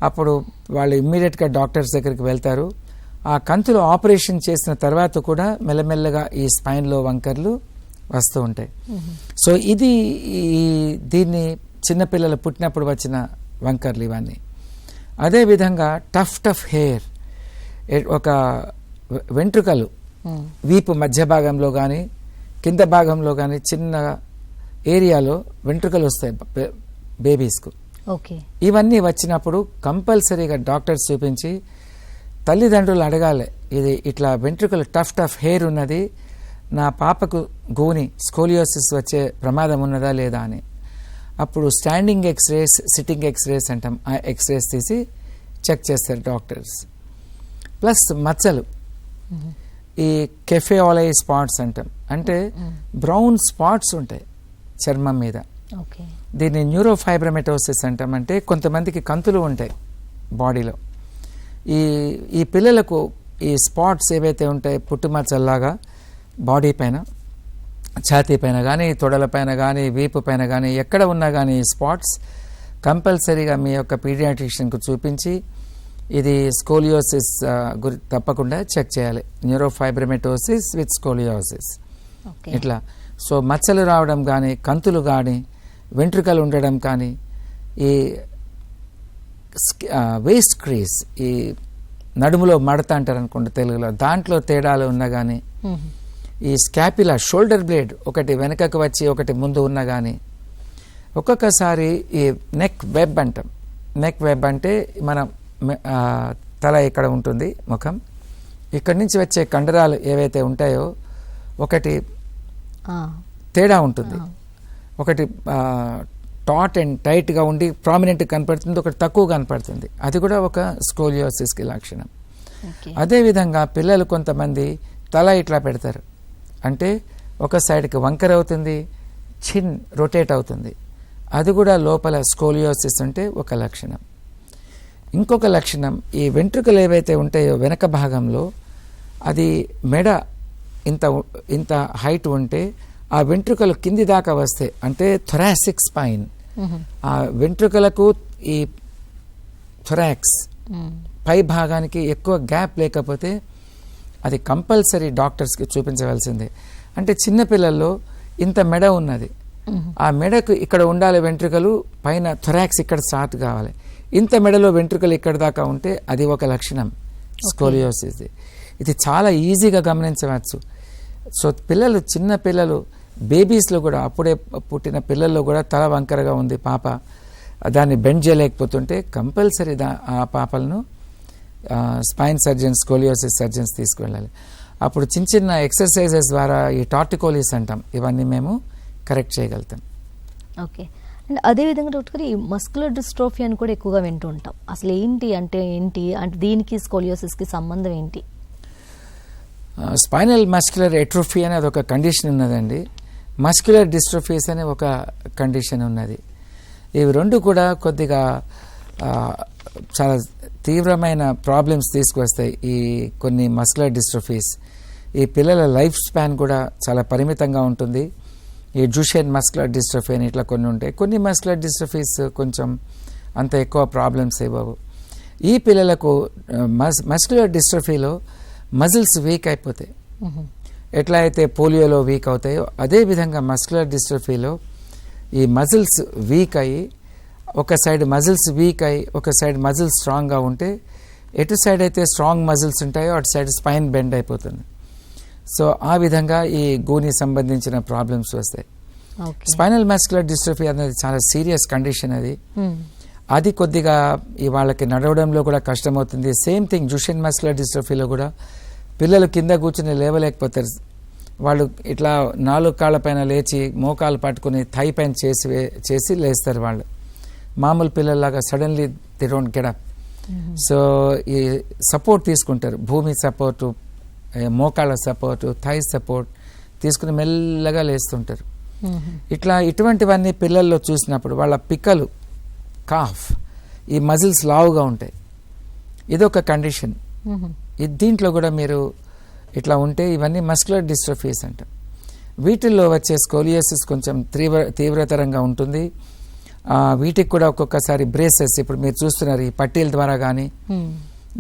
అప్పుడు వాళ్ళు ఇమ్మీడియట్గా డాక్టర్స్ దగ్గరికి వెళ్తారు. ఆ కంతులు ఆపరేషన్ చేసిన తర్వాత కూడా మెల్లమెల్లగా ఈ స్పైన్లో వంకర్లు వస్తూ ఉంటాయి. సో దీన్ని చిన్నపిల్లలు పుట్టినప్పుడు వచ్చిన వంకర్లు ఇవన్నీ. అదేవిధంగా టఫ్ హెయిర్, ఒక వెంట్రుకలు వీపు మధ్య భాగంలో కానీ కింద భాగంలో కానీ చిన్న ఏరియాలో వెంట్రుకలు వస్తాయి బేబీస్కు. ఇవన్నీ వచ్చినప్పుడు కంపల్సరీగా డాక్టర్స్ చూపించి తల్లిదండ్రులు అడగాలి, ఇది ఇట్లా వెంట్రుకలు టఫ్ హెయిర్ ఉన్నది, నా పాపకు స్కోలియోసిస్ వచ్చే ప్రమాదం ఉన్నదా లేదా అని. అప్పుడు స్టాండింగ్ ఎక్స్రేస్, సిట్టింగ్ ఎక్స్రేస్ అంటాం, ఆ ఎక్స్రేస్ తీసి చెక్ చేస్తారు డాక్టర్స్. ప్లస్ మచ్చలు, ఈ కెఫేఓలై స్పాట్స్ అంటాం, అంటే బ్రౌన్ స్పాట్స్ ఉంటాయి చర్మం మీద. దీన్ని న్యూరోఫైబ్రమెటోసిస్ అంటాం. అంటే కొంతమందికి కంతులు ఉంటాయి బాడీలో. ఈ పిల్లలకు ఈ స్పాట్స్ ఏవైతే ఉంటాయి పుట్టుమచ్చల్లాగా బాడీ పైన, ఛాతీ పైన కానీ, తొడల పైన కానీ, వీపు పైన కానీ ఎక్కడ ఉన్నా కానీ ఈ స్పాట్స్ కంపల్సరీగా మీ యొక్క పీడియాట్రిషియన్కు చూపించి ఇది స్కోలియోసిస్ తప్పకుండా చెక్ చేయాలి. న్యూరోఫైబ్రమెటోసిస్ విత్ స్కోలియోసిస్ ఇట్లా. సో మచ్చలు రావడం కానీ, కంతులు కానీ, వెంట్రుకలు ఉండడం కానీ, ఈ వేస్ట్ క్రీస్, ఈ నడుములో మడత అంటారు అనుకోండి తెలుగులో, దాంట్లో తేడాలు ఉన్నా కానీ, ఈ స్కాపిలా షోల్డర్ బ్లేడ్ ఒకటి వెనకకు వచ్చి ఒకటి ముందు ఉన్నా కానీ ఒక్కొక్కసారి ఈ నెక్ వెబ్ అంటాం. నెక్ వెబ్ అంటే మన తల ఇక్కడ ఉంటుంది, ముఖం ఇక్కడి నుంచి వచ్చే కండరాలు ఏవైతే ఉంటాయో ఒకటి తేడా ఉంటుంది. ఒకటి టాట్ అండ్ టైట్గా ఉండి ప్రామినెంట్గా కనపడుతుంది, ఒకటి తక్కువ కనపడుతుంది. అది కూడా ఒక స్కోలియోసిస్కి లక్షణం. అదేవిధంగా పిల్లలు కొంతమంది తల ఇట్లా పెడతారు, అంటే ఒక సైడ్కి వంకర అవుతుంది, చిన్ రొటేట్ అవుతుంది. అది కూడా లోపల స్కోలియోసిస్ అంటే ఒక లక్షణం. ఇంకొక లక్షణం, ఈ వెంట్రుకలు ఏవైతే ఉంటాయో వెనక భాగంలో అది మెడ ఇంత హైట్ ఉంటే ఆ వెంట్రుకలు కింది దాకా వస్తే అంటే థొరాసిక్ స్పైన్, ఆ వెంట్రుకలకు ఈ థొరాక్స్ పై భాగానికి ఎక్కువ గ్యాప్ లేకపోతే అది కంపల్సరీ డాక్టర్స్కి చూపించవలసిందే. అంటే చిన్నపిల్లల్లో ఇంత మెడ ఉన్నది, ఆ మెడకు ఇక్కడ ఉండాలి వెంట్రుకలు, పైన థొరాక్స్ ఇక్కడ స్టార్ట్ కావాలి. ఇంత మెడలో వెంట్రుకలు ఇక్కడ దాకా ఉంటే అది ఒక లక్షణం స్కోలియోసిస్. ఇది చాలా ఈజీగా గమనించవచ్చు. సో పిల్లలు, చిన్న పిల్లలు, బేబీస్లో కూడా, అప్పుడే పుట్టిన పిల్లల్లో కూడా తల వంకరగా ఉంది పాప, దాన్ని బెండ్ చేయలేకపోతుంటే కంపల్సరీ ఆ పాపలను స్పైన్ సర్జన్స్, స్కోలియోసిస్ సర్జన్స్ తీసుకువెళ్ళాలి. అప్పుడు చిన్న చిన్న ఎక్సర్సైజెస్ ద్వారా ఈ టార్టికోలిస్ అంటాం, ఇవన్నీ మేము కరెక్ట్ చేయగలుగుతాం. ఓకే. అండ్ అదేవిధంగా డాక్టర్ గారు, ఈ మస్కులర్ డిస్ట్రోఫీ అని కూడా ఎక్కువగా వింటూ ఉంటాం. అసలు ఏంటి అంటే దీనికి స్కోలియోసిస్కి సంబంధం ఏంటి? స్పైనల్ మస్క్యులర్ ఎట్రోఫీ అనే అదొక కండిషన్ ఉన్నదండి. మస్క్యులర్ డిస్ట్రోఫీస్ అనే ఒక కండిషన్ ఉన్నది. ఇవి రెండు కూడా కొద్దిగా చాలా తీవ్రమైన ప్రాబ్లమ్స్ తీసుకువస్తాయి. ఈ కొన్ని మస్క్యులర్ డిస్ట్రోఫీస్, ఈ పిల్లల లైఫ్ స్పాన్ కూడా చాలా పరిమితంగా ఉంటుంది. ఈ డ్యూషెన్ మస్క్యులర్ డిస్ట్రోఫీ అని ఇట్లా కొన్ని ఉంటాయి. కొన్ని మస్క్యులర్ డిస్ట్రోఫీస్ కొంచెం అంత ఎక్కువ ప్రాబ్లమ్స్ ఇవ్వవు. ఈ పిల్లలకు మస్క్యులర్ డిస్ట్రోఫీలో మజిల్స్ వీక్ అయిపోతాయి. ఎట్లా అయితే పోలియోలో వీక్ అవుతాయో అదేవిధంగా మస్క్యులర్ డిస్ట్రోఫీలో ఈ మజిల్స్ వీక్ అయ్యి, ఒక సైడ్ మజిల్స్ వీక్ అయ్యి ఒక సైడ్ మజిల్స్ స్ట్రాంగ్గా ఉంటే, ఎటు సైడ్ అయితే స్ట్రాంగ్ మజిల్స్ ఉంటాయో అటు సైడ్ స్పైన్ బెండ్ అయిపోతుంది. సో ఆ విధంగా ఈ గోని సంబంధించిన ప్రాబ్లమ్స్ వస్తాయి. స్పైనల్ మస్క్యులర్ డిస్ట్రోఫీ అనేది చాలా సీరియస్ కండిషన్. అది కొద్దిగా ఈ వాళ్ళకి నడవడంలో కూడా కష్టమవుతుంది. సేమ్ థింగ్ డ్యూషెన్ మస్క్యులర్ డిస్ట్రోఫీలో కూడా పిల్లలు కింద కూర్చుని లేవలేకపోతారు. వాళ్ళు ఇట్లా 4 కాళ్ళ పైన లేచి మోకాలు పట్టుకుని థై పైన చేసి లేస్తారు. వాళ్ళు మామూలు పిల్లల్లాగా suddenly they don't get up. So ఈ సపోర్ట్ తీసుకుంటారు, భూమి సపోర్టు, మోకాళ్ళ సపోర్టు, థై సపోర్ట్ తీసుకుని మెల్లగా లేస్తుంటారు. ఇటువంటివన్నీ పిల్లల్లో చూసినప్పుడు వాళ్ళ పిక్కలు, కాఫ్, ఈ మజిల్స్ లావుగా ఉంటాయి. ఇదొక కండిషన్. దీంట్లో కూడా మీరు ఇట్లా ఉంటే ఇవన్నీ మస్క్యులర్ డిస్ట్రోఫీస్ అంటాం. వీటిల్లో వచ్చే స్కోలియోసిస్ కొంచెం తీవ్రతరంగా ఉంటుంది. వీటికి కూడా ఒక్కొక్కసారి బ్రేసెస్, ఇప్పుడు మీరు చూస్తున్నారు ఈ పట్టీల ద్వారా కానీ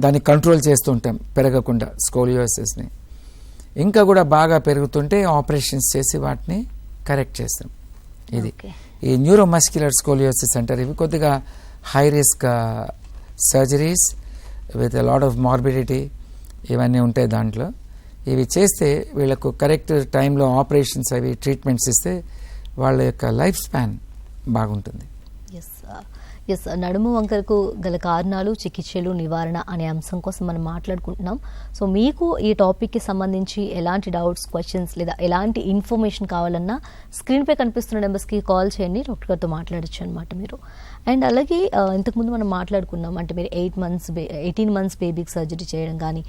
దాన్ని కంట్రోల్ చేస్తుంటాం పెరగకుండా స్కోలియోసిస్ని. ఇంకా కూడా బాగా పెరుగుతుంటే ఆపరేషన్స్ చేసి వాటిని కరెక్ట్ చేస్తాం. ఇది ఈ న్యూరోమస్క్యులర్ స్కోలియోసిస్ అంటారు. ఇవి కొద్దిగా high risk surgeries with lot of morbidity ఇవన్నీ ఉంటాయి దాంట్లో. ఇవి చేస్తే వీళ్ళకు కరెక్ట్ టైంలో ఆపరేషన్స్ అవి ట్రీట్మెంట్స్ ఇస్తే వాళ్ళ యొక్క లైఫ్ స్పాన్ బాగుంటుంది. ఎస్, నడుము వంకరకు గల కారణాలు, చికిత్సలు, నివారణ అనే అంశం కోసం మనం మాట్లాడుకుంటున్నాం. సో మీకు ఈ టాపిక్కి సంబంధించి ఎలాంటి డౌట్స్, క్వశ్చన్స్ లేదా ఎలాంటి ఇన్ఫర్మేషన్ కావాలన్నా స్క్రీన్పై కనిపిస్తున్న నెంబర్స్కి కాల్ చేయండి, డాక్టర్ గారితో మాట్లాడచ్చు అనమాట మీరు. అండ్ అలాగే ఇంతకుముందు మనం మాట్లాడుకున్నాం, అంటే మీరు 18 months బేబీకి సర్జరీ చేయడం కానీ,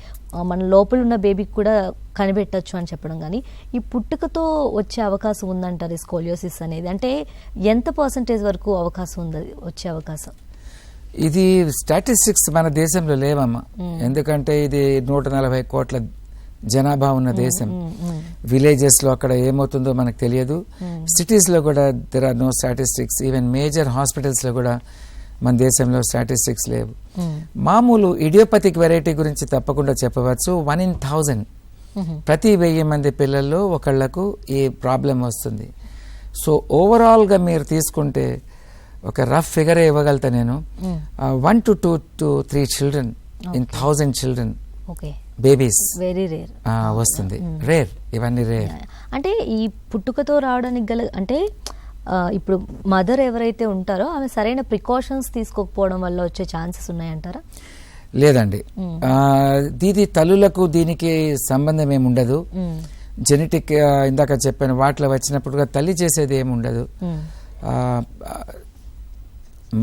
మన లోపల ఉన్న బేబీకి కూడా కనిపెట్టచ్చు అని చెప్పడం కానీ, ఈ పుట్టుకతో వచ్చే అవకాశం ఉందంటారు ఈ స్కోలియోసిస్ అనేది. అంటే ఎంత % వరకు అవకాశం ఉంది వచ్చే అవకాశం? ఇది స్టాటిస్టిక్స్ మన దేశంలో లేవమ్మా. ఎందుకంటే ఇది 140 కోట్ల జనాభా ఉన్న దేశం. విలేజెస్లో అక్కడ ఏమవుతుందో మనకు తెలియదు. సిటీస్లో కూడా there are no statistics. Even major హాస్పిటల్స్లో కూడా మన దేశంలో స్టాటిస్టిక్స్ లేవు. మామూలు ఇడియోపతిక్ వెరైటీ గురించి తప్పకుండా చెప్పవచ్చు. 1 in 1000, ప్రతి 1000 మంది పిల్లల్లో ఒకళ్లకు ఈ ప్రాబ్లం వస్తుంది. సో ఓవరాల్గా మీరు తీసుకుంటే ఒక రఫ్ ఫిగర్ ఇవ్వగలుగుతా నేను. 1 to 2 to 3 children in 1000 children babies very rare వస్తుంది. రేర్, ఇవన్నీ రేర్. అంటే ఈ పుట్టుకతో రావడానికి గల అంటే ఇప్పుడు మదర్ ఎవరైతే ఉంటారో ఆమె సరైన ప్రికాషన్స్ తీసుకోకపోవడం వల్ల వచ్చే ఛాన్సెస్ ఉన్నాయంటారా? లేదండి, దీది తల్లులకు దీనికి సంబంధం ఏమి ఉండదు. జెనెటిక్ ఇందాక చెప్పాను వాటిలో వచ్చినప్పుడు తల్లి చేసేది ఏమి ఉండదు.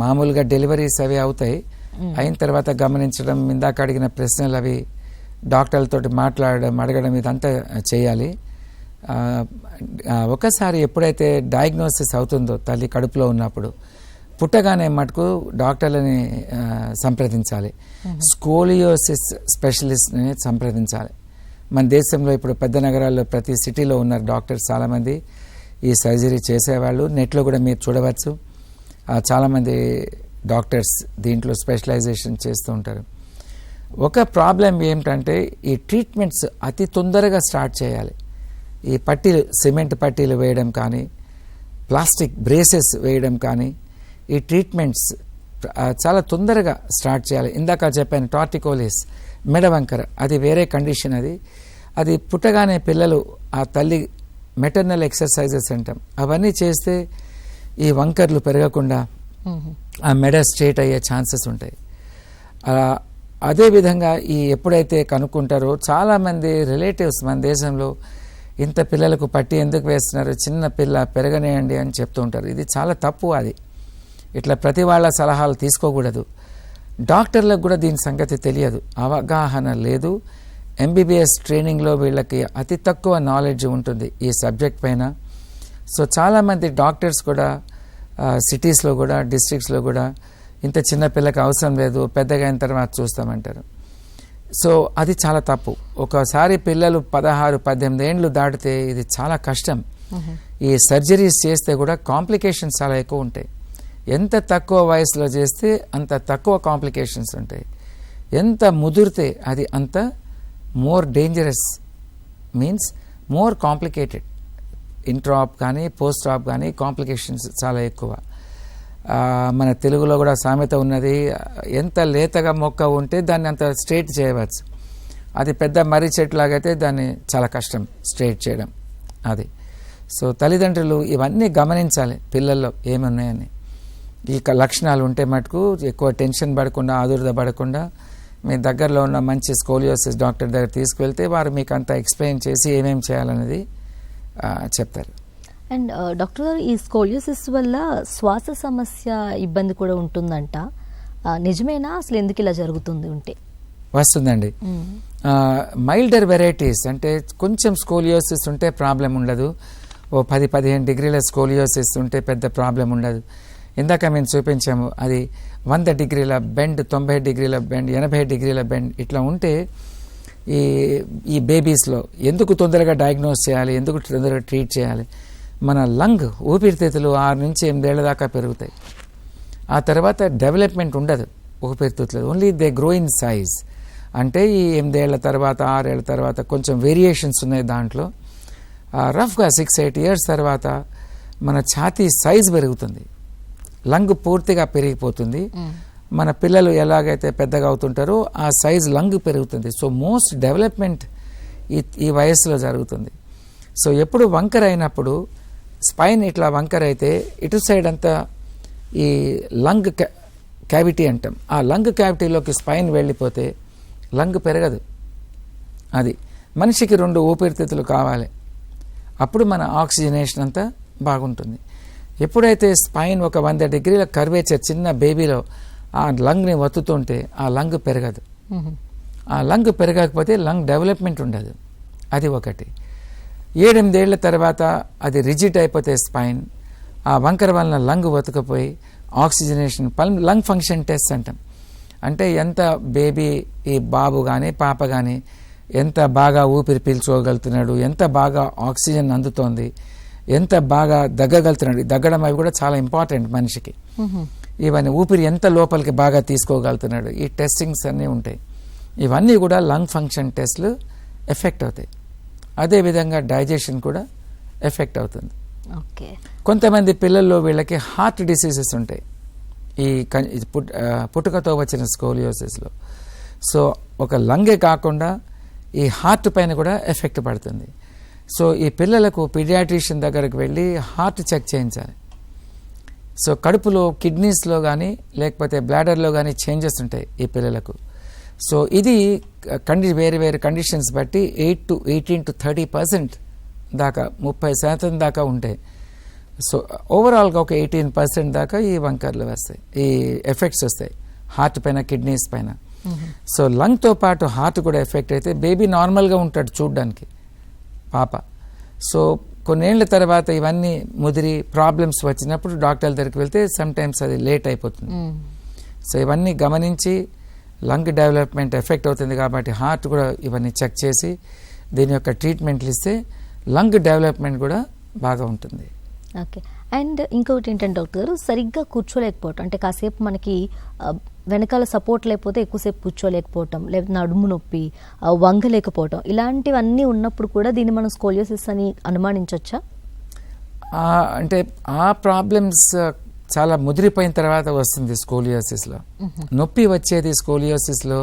మామూలుగా డెలివరీస్ అవి అవుతాయి, అయిన తర్వాత గమనించడం, ఇందాక అడిగిన ప్రశ్నలు అవి డాక్టర్లతో మాట్లాడడం అడగడం ఇదంతా చేయాలి. ఒకసారి ఎప్పుడైతే డయాగ్నోసిస్ అవుతుందో తల్లి కడుపులో ఉన్నప్పుడు పుట్టగానే మటుకు డాక్టర్లని సంప్రదించాలి. స్కోలియోసిస్ స్పెషలిస్ట్ని సంప్రదించాలి. మన దేశంలో ఇప్పుడు పెద్ద నగరాల్లో ప్రతి సిటీలో ఉన్నారు డాక్టర్స్ చాలామంది ఈ సర్జరీ చేసేవాళ్ళు. నెట్లో కూడా మీరు చూడవచ్చు, చాలామంది డాక్టర్స్ దీంట్లో స్పెషలైజేషన్ చేస్తూ ఉంటారు. ఒక ప్రాబ్లం ఏమిటంటే ఈ ట్రీట్మెంట్స్ అతి తొందరగా స్టార్ట్ చేయాలి. ఈ పట్టీలు, సిమెంట్ పట్టీలు వేయడం కానీ, ప్లాస్టిక్ బ్రేసెస్ వేయడం కానీ, ఈ ట్రీట్మెంట్స్ చాలా తొందరగా స్టార్ట్ చేయాలి. ఇందాక చెప్పాను టార్టికోలిస్, మెడవంకర, అది వేరే కండిషన్. అది పుట్టగానే పిల్లలు ఆ తల్లి మెటర్నల్ ఎక్సర్సైజెస్ అంటాం, అవన్నీ చేస్తే ఈ వంకర్లు పెరగకుండా ఆ మెడ స్ట్రేట్ అయ్యే ఛాన్సెస్ ఉంటాయి. అదేవిధంగా ఈ ఎప్పుడైతే కనుక్కుంటారో చాలామంది రిలేటివ్స్ మన దేశంలో ఇంత పిల్లలకు పట్టి ఎందుకు వేస్తున్నారు, చిన్న పిల్ల పెరగనేయండి అని చెప్తూ ఉంటారు. ఇది చాలా తప్పు. అది ఇట్లా ప్రతి వాళ్ళ సలహాలు తీసుకోకూడదు. డాక్టర్లకు కూడా దీని సంగతి తెలియదు, అవగాహన లేదు. ఎంబీబీఎస్ ట్రైనింగ్లో వీళ్ళకి అతి తక్కువ నాలెడ్జ్ ఉంటుంది ఈ సబ్జెక్ట్ పైన. సో చాలామంది డాక్టర్స్ కూడా సిటీస్లో కూడా డిస్ట్రిక్ట్స్లో కూడా ఇంత చిన్న పిల్లకి అవసరం లేదు, పెద్దగా అయిన తర్వాత చూస్తామంటారు. సో అది చాలా తప్పు. ఒకసారి పిల్లలు 16-18 ఏండ్లు దాటితే ఇది చాలా కష్టం. ఈ సర్జరీస్ చేస్తే కూడా కాంప్లికేషన్స్ చాలా ఎక్కువ ఉంటాయి. ఎంత తక్కువ వయసులో చేస్తే అంత తక్కువ కాంప్లికేషన్స్ ఉంటాయి. ఎంత ముదిరితే అది అంత more dangerous, means more complicated. Intraop కానీ పోస్ట్ ఆప్ కానీ కాంప్లికేషన్స్ చాలా ఎక్కువ. మన తెలుగులో కూడా సామెత ఉన్నది, ఎంత లేతగా మొక్క ఉంటే దాన్ని అంత స్ట్రైట్ చేయవచ్చు. అది పెద్ద మర్రి చెట్టు లాగైతే దాన్ని చాలా కష్టం స్ట్రైట్ చేయడం. అది సో తల్లిదండ్రులు ఇవన్నీ గమనించాలి, పిల్లల్లో ఏమున్నాయని. ఈ లక్షణాలు ఉంటే మటుకు ఎక్కువ టెన్షన్ పడకుండా, ఆదుర్ద పడకుండా మీ దగ్గరలో ఉన్న మంచి స్కోలియోసిస్ డాక్టర్ దగ్గర తీసుకువెళ్తే వారు మీకు అంతా ఎక్స్ప్లెయిన్ చేసి ఏమేమి చేయాలనేది చెప్తారు. అండ్ డాక్టర్ గారు, ఈ స్కోలియోసిస్ వల్ల శ్వాస సమస్య ఇబ్బంది కూడా ఉంటుందంట, నిజమేనా? అసలు ఎందుకు ఇలా జరుగుతుంది? ఉంటే వస్తుందండి. మైల్డర్ వెరైటీస్ అంటే కొంచెం స్కోలియోసిస్ ఉంటే ప్రాబ్లం ఉండదు. ఓ 10-15 డిగ్రీల స్కోలియోసిస్ ఉంటే పెద్ద ప్రాబ్లం ఉండదు. ఇందాక మేము చూపించాము, అది 100 డిగ్రీల బెండ్, 90 డిగ్రీల బెండ్, 80 డిగ్రీల బెండ్ ఇట్లా ఉంటే ఈ బేబీస్లో ఎందుకు తొందరగా డయాగ్నోస్ చేయాలి, ఎందుకు తొందరగా ట్రీట్ చేయాలి? మన లంగ్ ఊపిరితిత్తులు 6 నుంచి 8 ఏళ్ల దాకా పెరుగుతాయి. ఆ తర్వాత డెవలప్మెంట్ ఉండదు ఊపిరితిత్తులు, only they grow in size. అంటే ఈ 8 ఏళ్ల తర్వాత, 6 ఏళ్ల తర్వాత కొంచెం వేరియేషన్స్ ఉన్నాయి దాంట్లో. రఫ్గా 6-8 ఇయర్స్ తర్వాత మన ఛాతీ సైజ్ పెరుగుతుంది, లంగ్ పూర్తిగా పెరిగిపోతుంది. మన పిల్లలు ఎలాగైతే పెద్దగా అవుతుంటారో ఆ సైజ్ లంగ్ పెరుగుతుంది. సో మోస్ట్ డెవలప్మెంట్ ఈ వయస్సులో జరుగుతుంది. సో ఎప్పుడు వంకర అయినప్పుడు స్పైన్ ఇట్లా వంకర అయితే ఇటు సైడ్ అంతా ఈ లంగ్ క్యావిటీ అంటాం, ఆ లంగ్ క్యావిటీలోకి స్పైన్ వెళ్ళిపోతే లంగ్ పెరగదు. అది మనిషికి 2 ఊపిరితిత్తులు కావాలి, అప్పుడు మన ఆక్సిజనేషన్ అంతా బాగుంటుంది. ఎప్పుడైతే స్పైన్ ఒక 100 డిగ్రీల కర్వేచర్ చిన్న బేబీలో ఆ లంగ్ని వత్తుతుంటే ఆ లంగ్ పెరగదు. ఆ లంగ్ పెరగకపోతే లంగ్ డెవలప్మెంట్ ఉండదు. అది ఒకటి. 7-8 ఏళ్ల తర్వాత అది రిజిడ్ అయిపోతే స్పైన్, ఆ వంకర వలన లంగ్ వతుకపోయి ఆక్సిజనేషన్, లంగ్ ఫంక్షన్ టెస్ట్ అంటాం. అంటే ఎంత బేబీ, ఈ బాబు కానీ పాప కానీ ఎంత బాగా ఊపిరి పీల్చుకోగలుగుతున్నాడు, ఎంత బాగా ఆక్సిజన్ అందుతోంది, ఎంత బాగా దగ్గగలుగుతున్నాడు. దగ్గడం అవి కూడా చాలా ఇంపార్టెంట్ మనిషికి. ఇవన్నీ ఊపిరి ఎంత లోపలికి బాగా తీసుకోగలుగుతున్నాడు, ఈ టెస్టింగ్స్ అన్నీ ఉంటాయి. ఇవన్నీ కూడా లంగ్ ఫంక్షన్ టెస్ట్లు ఎఫెక్ట్ అవుతాయి. అదేవిధంగా డైజెషన్ కూడా ఎఫెక్ట్ అవుతుంది. కొంతమంది పిల్లల్లో వీళ్ళకి హార్ట్ డిసీజెస్ ఉంటాయి ఈ పుట్టుకతో వచ్చిన స్కోలియోసిస్లో. సో ఒక లంగే కాకుండా ఈ హార్ట్ పైన కూడా ఎఫెక్ట్ పడుతుంది. సో ఈ పిల్లలకు పీడియాట్రిషియన్ దగ్గరకు వెళ్ళి హార్ట్ చెక్ చేయించాలి. సో కడుపులో కిడ్నీస్లో కానీ లేకపోతే బ్లాడర్లో కానీ చేంజెస్ ఉంటాయి ఈ పిల్లలకు. సో ఇది వేరే వేరే కండిషన్స్ బట్టి 18 to 30% దాకా 30% దాకా ఉంటాయి. సో ఓవరాల్గా ఒక 18% దాకా ఈ వంకర్లు వస్తాయి, ఈ ఎఫెక్ట్స్ వస్తాయి హార్ట్ పైన, కిడ్నీస్ పైన. సో లంగ్తో పాటు హార్ట్ కూడా ఎఫెక్ట్ అయితే బేబీ నార్మల్గా ఉంటాడు చూడ్డానికి పాప. సో కొన్నేళ్ల తర్వాత ఇవన్నీ ముదిరి ప్రాబ్లమ్స్ వచ్చినప్పుడు డాక్టర్ల దగ్గరికి వెళ్తే సమ్ టైమ్స్ అది లేట్ అయిపోతుంది. సో ఇవన్నీ గమనించి లంగ్ డెవలప్మెంట్ ఎఫెక్ట్ అవుతుంది కాబట్టి హార్ట్ కూడా ఇవన్నీ చెక్ చేసి దీని యొక్క ట్రీట్మెంట్లు ఇస్తే లంగ్ డెవలప్మెంట్ కూడా బాగా ఉంటుంది. ఓకే. అండ్ ఇంకొకటి ఏంటంటే డాక్టర్ గారు, సరిగ్గా కూర్చోలేకపోవటం, అంటే కాసేపు మనకి వెనకాల సపోర్ట్ లేకపోతే ఎక్కువసేపు కూర్చోలేకపోవటం, లేకపోతే నడుము నొప్పి, వంగలేకపోవటం, ఇలాంటివన్నీ ఉన్నప్పుడు కూడా దీన్ని మనం స్కోలియోసిస్ అని అనుమానించవచ్చా? అంటే ఆ ప్రాబ్లమ్స్ చాలా ముదిరిపోయిన తర్వాత వస్తుంది స్కోలియోసిస్లో. నొప్పి వచ్చేది స్కోలియోసిస్లో,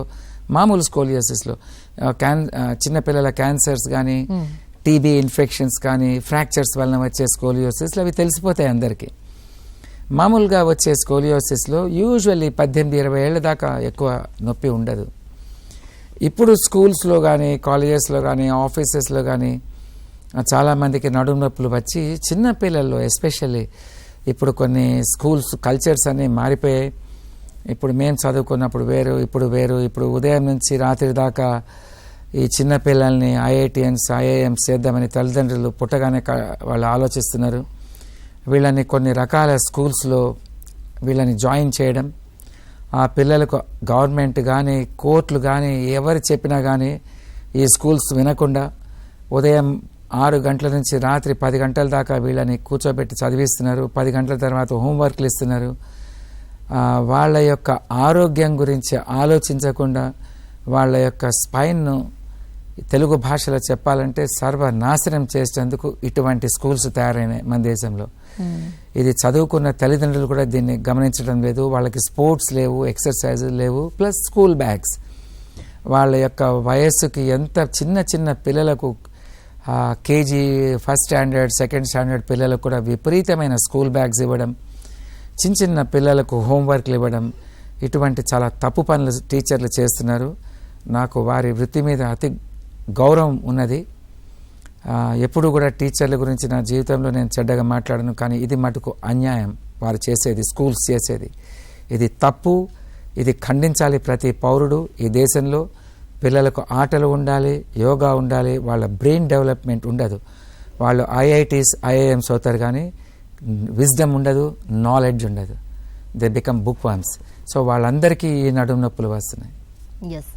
మామూలు స్కోలియోసిస్లో చిన్నపిల్లల క్యాన్సర్స్ కానీ, టీబీ ఇన్ఫెక్షన్స్ కానీ, ఫ్రాక్చర్స్ వలన వచ్చే స్కోలియోసిస్లో అవి తెలిసిపోతాయి అందరికీ. మామూలుగా వచ్చే స్కోలియోసిస్లో యూజువల్లీ 18-20 ఏళ్ళ దాకా ఎక్కువ నొప్పి ఉండదు. ఇప్పుడు స్కూల్స్లో కానీ, కాలేజెస్లో కానీ, ఆఫీసెస్లో కానీ చాలామందికి నడుము నొప్పులు వచ్చి చిన్న పిల్లల్లో ఎస్పెషల్లీ ఇప్పుడు కొన్ని స్కూల్స్ కల్చర్స్ అన్నీ మారిపోయాయి. ఇప్పుడు మేము చదువుకున్నప్పుడు వేరు, ఇప్పుడు వేరు. ఇప్పుడు ఉదయం నుంచి రాత్రి దాకా ఈ చిన్న పిల్లల్ని ఐఐటిఎన్స్, ఐఐఎంస్ చేద్దామని తల్లిదండ్రులు పుట్టగానే వాళ్ళు ఆలోచిస్తున్నారు. వీళ్ళని కొన్ని రకాల స్కూల్స్లో వీళ్ళని జాయిన్ చేయడం, ఆ పిల్లలకు గవర్నమెంట్ కానీ, కోర్టులు కానీ ఎవరు చెప్పినా కానీ ఈ స్కూల్స్ వినకుండా ఉదయం 6 గంటల నుంచి రాత్రి 10 గంటల దాకా వీళ్ళని కూర్చోబెట్టి చదివిస్తున్నారు. 10 గంటల తర్వాత హోంవర్క్లు ఇస్తున్నారు. వాళ్ళ యొక్క ఆరోగ్యం గురించి ఆలోచించకుండా వాళ్ళ యొక్క స్పైన్ను తెలుగు భాషలో చెప్పాలంటే సర్వనాశనం చేసేందుకు ఇటువంటి స్కూల్స్ తయారైనాయి మన దేశంలో. ఇది చదువుకున్న తల్లిదండ్రులు కూడా దీన్ని గమనించడం లేదు. వాళ్ళకి స్పోర్ట్స్ లేవు, ఎక్సర్సైజ్ లేవు, ప్లస్ స్కూల్ బ్యాగ్స్. వాళ్ళ యొక్క వయస్సుకి ఎంత చిన్న చిన్న పిల్లలకు KG, first standard, second standard పిల్లలకు కూడా విపరీతమైన స్కూల్ బ్యాగ్స్ ఇవ్వడం, చిన్న చిన్న పిల్లలకు హోంవర్క్లు ఇవ్వడం, ఇటువంటి చాలా తప్పు పనులు టీచర్లు చేస్తున్నారు. నాకు వారి వృత్తి మీద అతి గౌరవం ఉన్నది. ఎప్పుడు కూడా టీచర్ల గురించి నా జీవితంలో నేను చెడ్డగా మాట్లాడను. కానీ ఇది మటుకు అన్యాయం వారు చేసేది, స్కూల్స్ చేసేది. ఇది తప్పు. ఇది ఖండించాలి ప్రతి పౌరుడు. ఈ దేశంలో పిల్లలకు ఆటలు ఉండాలి, యోగా ఉండాలి. వాళ్ళ బ్రెయిన్ డెవలప్మెంట్ ఉండదు. వాళ్ళు ఐఐటీస్, ఐఐఎంస్ అవుతారు కానీ విజ్డమ్ ఉండదు, నాలెడ్జ్ ఉండదు. They become book worms. So వాళ్ళందరికీ ఈ నడుము నొప్పులు వస్తున్నాయి. ఎస్,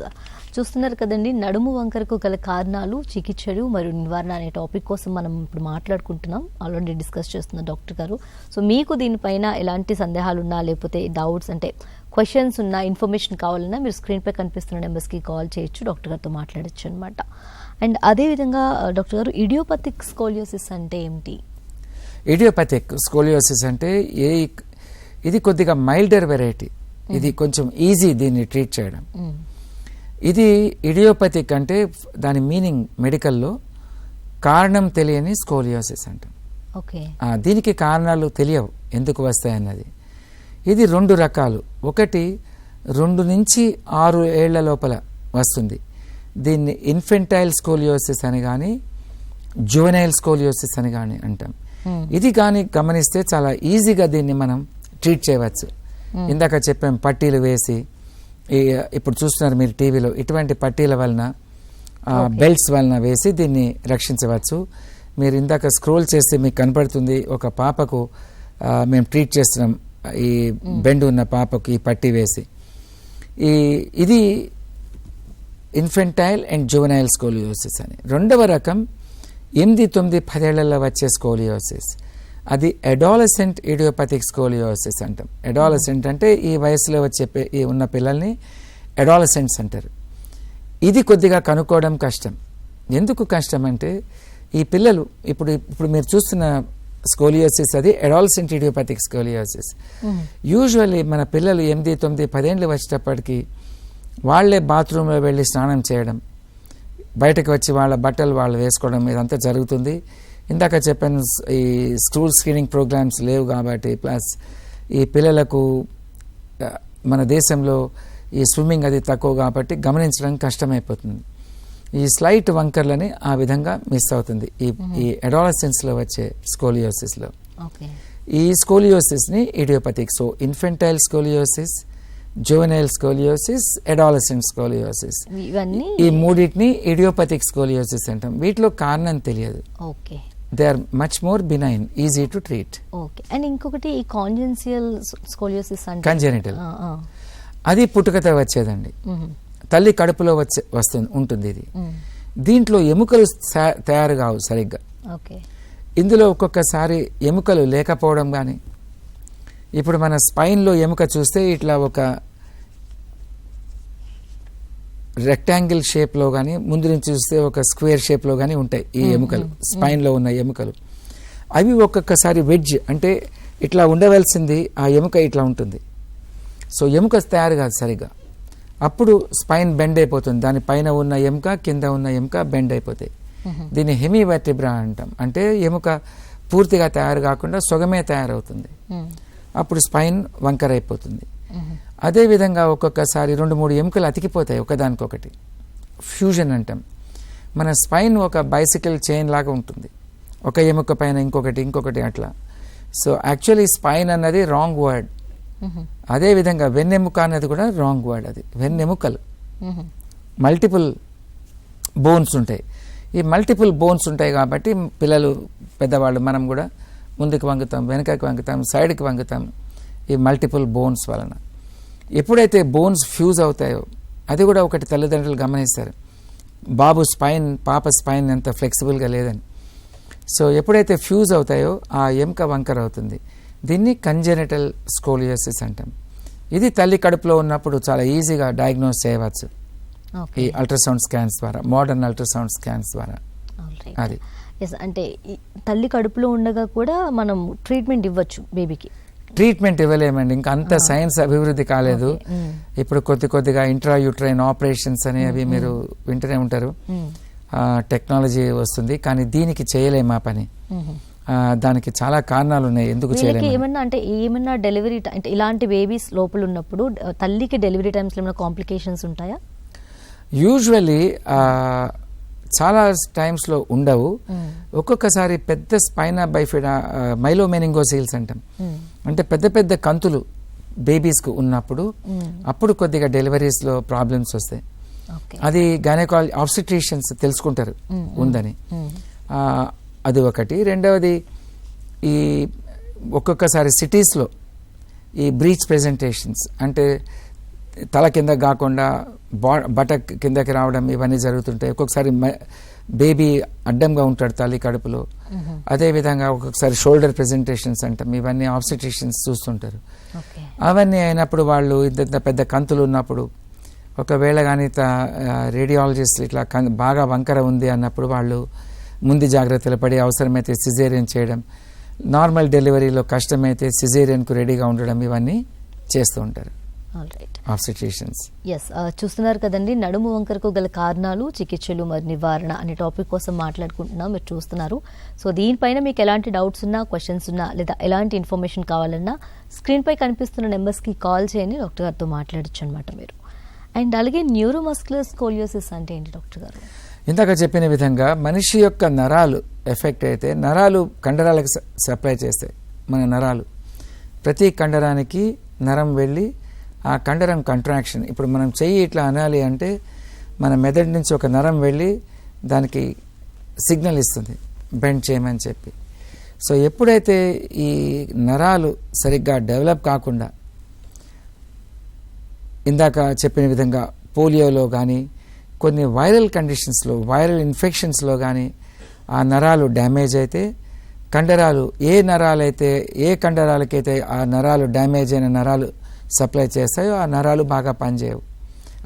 చూస్తున్నారు కదండి, నడుము వంకరకు గల కారణాలు, చికిత్సలు మరియు నివారణ అనే టాపిక్ కోసం మనం ఇప్పుడు మాట్లాడుకుంటున్నాం. ఆల్రెడీ డిస్కస్ చేస్తున్నారు డాక్టర్ గారు. సో మీకు దీనిపైన ఎలాంటి సందేహాలు ఉన్నా, లేకపోతే డౌట్స్ అంటే క్వశ్చన్స్ ఉన్నా, ఇన్ఫర్మేషన్ కావాలన్నా మీరు స్క్రీన్పై కనిపిస్తున్న నెంబర్స్కి కాల్ చేయొచ్చు, డాక్టర్ గారితో మాట్లాడచ్చు అనమాట. అండ్ అదేవిధంగా డాక్టర్ గారు, ఇడియోపతిక్ స్కోలియోసిస్ అంటే ఏమిటి? ఇడియోపతిక్ స్కోలియోసిస్ అంటే ఇది కొద్దిగా మైల్డర్ వెరైటీ. ఇది కొంచెం ఈజీ దీన్ని ట్రీట్ చేయడం. ఇది ఇడియోపతిక్ అంటే దాని మీనింగ్ మెడికల్లో కారణం తెలియని స్కోలియోసిస్ అంటాం. ఓకే. దీనికి కారణాలు తెలియవు ఎందుకు వస్తాయన్నది. ఇది 2 రకాలు. ఒకటి 2 నుంచి 6 ఏళ్ల లోపల వస్తుంది. దీన్ని ఇన్ఫెంటైల్ స్కోలియోసిస్ అని కానీ, జువెనైల్ స్కోలియోసిస్ అని కానీ అంటాం. ఇది కానీ గమనిస్తే చాలా ఈజీగా దీన్ని మనం ట్రీట్ చేయవచ్చు. ఇందాక చెప్పాం, పట్టీలు వేసి, ఇప్పుడు చూస్తున్నారు మీరు టీవీలో, ఇటువంటి పట్టీల వలన, బెల్ట్స్ వలన వేసి దీన్ని రక్షించవచ్చు. మీరు ఇందాక స్క్రోల్ చేస్తే మీకు కనపడుతుంది, ఒక పాపకు మేము ట్రీట్ చేస్తున్నాం, ఈ బెండ్ ఉన్న పాపకు ఈ పట్టీ వేసి. ఇది ఇన్ఫెంటైల్ అండ్ జువెనైల్ స్కోలియోసిస్ అని. 2వ రకం 8, 9, 10 ఏళ్లలో వచ్చే స్కోలియోసిస్. అది అడాలసెంట్ ఇడియోపతిక్ స్కోలియోసిస్ అంటాం. అడాలసెంట్ అంటే ఈ వయసులో వచ్చే ఉన్న పిల్లల్ని అడాలసెంట్స్ అంటారు. ఇది కొద్దిగా కనుక్కోవడం కష్టం. ఎందుకు కష్టం అంటే ఈ పిల్లలు ఇప్పుడు మీరు చూస్తున్న స్కోలియోసిస్ అది అడాలసెంట్ ఇడియోపతిక్ స్కోలియోసిస్. యూజువల్లీ మన పిల్లలు 8, 9, 10 ఏళ్ళు వచ్చేటప్పటికి వాళ్లే బాత్రూంలో వెళ్ళి స్నానం చేయడం, బయటకు వచ్చి వాళ్ళ బట్టలు వాళ్ళు వేసుకోవడం ఇదంతా జరుగుతుంది. ఇందాక చెప్పాను ఈ స్కూల్ స్క్రీనింగ్ ప్రోగ్రామ్స్ లేవు కాబట్టి, ప్లస్ ఈ పిల్లలకు మన దేశంలో ఈ స్విమ్మింగ్ అది తక్కువ కాబట్టి గమనించడం కష్టమైపోతుంది. ఈ స్లైట్ వంకర్లని ఆ విధంగా మిస్ అవుతుంది ఈ అడాలసెన్స్లో వచ్చే స్కోలియోసిస్లో. ఈ స్కోలియోసిస్ని idiopathic, so infantile scoliosis, juvenile scoliosis, adolescent scoliosis, ఈ మూడింటిని ఇడియోపతిక్ స్కోలియోసిస్ అంటాం. వీటిలో కారణం తెలియదు. They are much more benign, easy to treat. And ఇంకొకటి ఈ కాంజెన్షియల్ స్కోలియోసిస్ అంటే కంజెనిటల్, అది పుట్టుకతో వచ్చేదండి. తల్లి కడుపులో ఉంటుంది ఇది. దీంట్లో ఎముకలు తయారు కావు సరిగ్గా. ఇందులో ఒక్కొక్కసారి ఎముకలు లేకపోవడం కానీ, ఇప్పుడు మన స్పైన్లో ఎముక చూస్తే ఇట్లా ఒక రెక్టాంగిల్ షేప్లో కానీ, ముందు నుంచి చూస్తే ఒక స్క్వేర్ షేప్లో కానీ ఉంటాయి ఈ ఎముకలు, స్పైన్లో ఉన్న ఎముకలు. అవి ఒక్కొక్కసారి వెడ్జ్, అంటే ఇట్లా ఉండవలసింది ఆ ఎముక ఇట్లా ఉంటుంది. సో ఎముక తయారు కాదు సరిగ్గా. అప్పుడు స్పైన్ బెండ్ అయిపోతుంది. దానిపైన ఉన్న ఎముక, కింద ఉన్న ఎముక బెండ్ అయిపోతాయి. దీన్ని హెమీవర్టిబ్రా అంటాం. అంటే ఎముక పూర్తిగా తయారు కాకుండా సొగమే తయారవుతుంది. అప్పుడు స్పైన్ వంకర అయిపోతుంది. అదేవిధంగా ఒక్కొక్కసారి 2-3 ఎముకలు అతికిపోతాయి ఒకదానికొకటి, ఫ్యూజన్ అంటాం. మన స్పైన్ ఒక బైసికల్ చైన్ లాగా ఉంటుంది, ఒక ఎముక పైన ఇంకొకటి అట్లా. సో యాక్చువల్లీ స్పైన్ అన్నది రాంగ్ వర్డ్. అదేవిధంగా వెన్నెముక అనేది కూడా రాంగ్ వర్డ్. అది వెన్నెముకలు, మల్టిపుల్ బోన్స్ ఉంటాయి. ఈ మల్టిపుల్ బోన్స్ ఉంటాయి కాబట్టి పిల్లలు, పెద్దవాళ్ళు, మనం కూడా ముందుకు వంగుతాం, వెనకకి వంగుతాం, సైడ్కి వంగుతాం ఈ మల్టిపుల్ బోన్స్ వలన. ఎప్పుడైతే బోన్స్ ఫ్యూజ్ అవుతాయో, అది కూడా ఒకటి తల్లిదండ్రులు గమనిస్తారు, బాబు స్పైన్, పాప స్పైన్ ఎంత ఫ్లెక్సిబుల్గా లేదని. సో ఎప్పుడైతే ఫ్యూజ్ అవుతాయో ఆ ఎముక వంకర అవుతుంది. దీన్ని కంజెనిటల్ స్కోలియోసిస్ అంటాం. ఇది తల్లి కడుపులో ఉన్నప్పుడు చాలా ఈజీగా డయాగ్నోస్ చేయవచ్చు ఈ అల్ట్రాసౌండ్ స్కాన్స్ ద్వారా, మోడర్న్ అల్ట్రాసౌండ్ స్కాన్స్ ద్వారా. అది అంటే తల్లి కడుపులో ఉండగా కూడా మనం ట్రీట్మెంట్ ఇవ్వచ్చు బేబీకి. ట్రీట్మెంట్ ఇవ్వలేమండి, ఇంకా అంత సైన్స్ అభివృద్ధి కాలేదు. ఇప్పుడు కొద్దిగా ఇంట్రాయూట్రైన్ ఆపరేషన్స్ అనేవి మీరు వింటూనే ఉంటారు. టెక్నాలజీ వస్తుంది, కానీ దీనికి చేయలేము ఆ పని. దానికి చాలా కారణాలు ఉన్నాయి ఎందుకు చేయలేము. ఏమన్నా డెలివరీ అంటే ఇలాంటి బేబీస్ లోపల ఉన్నప్పుడు తల్లికి డెలివరీ టైమ్స్ లో ఏమైనా కాంప్లికేషన్స్ ఉంటాయా? యూజువల్లీ చాలా టైమ్స్లో ఉండవు. ఒక్కొక్కసారి పెద్ద స్పైనా బైఫిడా, మైలోమెనింగోసీల్స్ అంటాం, అంటే పెద్ద పెద్ద కంతులు బేబీస్కు ఉన్నప్పుడు అప్పుడు కొద్దిగా డెలివరీస్లో ప్రాబ్లమ్స్ వస్తాయి. అది గైనకాలజీ ఆబ్స్టెట్రిషియన్స్ తెలుసుకుంటారు ఉందని. అది ఒకటి. రెండవది, ఈ ఒక్కొక్కసారి సిటీస్లో ఈ బ్రీచ్ ప్రెజెంటేషన్స్, అంటే తల కింద కాకుండా బటక్ కిందకి రావడం, ఇవన్నీ జరుగుతుంటాయి. ఒక్కొక్కసారి బేబీ అడ్డంగా ఉంటాడు తల్లి కడుపులో. అదేవిధంగా ఒక్కొక్కసారి షోల్డర్ ప్రెజెంటేషన్స్ అంటాం, ఇవన్నీ ఆబ్స్టెట్రిషియన్స్ చూస్తుంటారు. అవన్నీ అయినప్పుడు వాళ్ళు ఇంత పెద్ద కంతులు ఉన్నప్పుడు, ఒకవేళ కానీ రేడియాలజిస్ట్ ఇట్లా బాగా వంకర ఉంది అన్నప్పుడు వాళ్ళు ముందు జాగ్రత్తలు పడి అవసరమైతే సిజేరియన్ చేయడం, నార్మల్ డెలివరీలో కష్టమైతే సిజేరియన్కు రెడీగా ఉండడం, ఇవన్నీ చేస్తూ ఉంటారు ఆబ్స్టెట్రిషియన్స్. చూస్తున్నారు కదండి, నడుము వంకరకు గల కారణాలు, చికిత్సలు మరి నివారణ అనే టాపిక్ కోసం మాట్లాడుకుంటున్నాం, మీరు చూస్తున్నారు. సో దీనిపైన మీకు ఎలాంటి డౌట్స్ ఉన్నా, క్వశ్చన్స్ ఉన్నా, లేదా ఎలాంటి ఇన్ఫర్మేషన్ కావాలన్నా స్క్రీన్పై కనిపిస్తున్న నెంబర్స్కి కాల్ చేయండి, డాక్టర్ గారితో మాట్లాడచ్చు అనమాట మీరు. అండ్ అలాగే న్యూరోమస్కులర్ స్కోలియోసిస్ అంటే ఏంటి డాక్టర్ గారు? ఇందాక చెప్పిన విధంగా మనిషి యొక్క నరాలు ఎఫెక్ట్ అయితే, నరాలు కండరాలకు సప్లై చేస్తాయి. మన నరాలు ప్రతి కండరానికి నరం వెళ్ళి ఆ కండరం కంట్రాక్షన్, ఇప్పుడు మనం చెయ్యి ఇట్లా అనాలి అంటే మన మెదడు నుంచి ఒక నరం వెళ్ళి దానికి సిగ్నల్ ఇస్తుంది బెండ్ చేయమని చెప్పి. సో ఎప్పుడైతే ఈ నరాలు సరిగ్గా డెవలప్ కాకుండా, ఇందాక చెప్పిన విధంగా పోలియోలో కానీ, కొన్ని వైరల్ కండిషన్స్లో, వైరల్ ఇన్ఫెక్షన్స్లో కానీ ఆ నరాలు డ్యామేజ్ అయితే, కండరాలు ఏ కండరాలకైతే ఆ నరాలు డ్యామేజ్ అయిన నరాలు సప్లై చేస్తాయో ఆ నరాలు బాగా పనిచేయవు,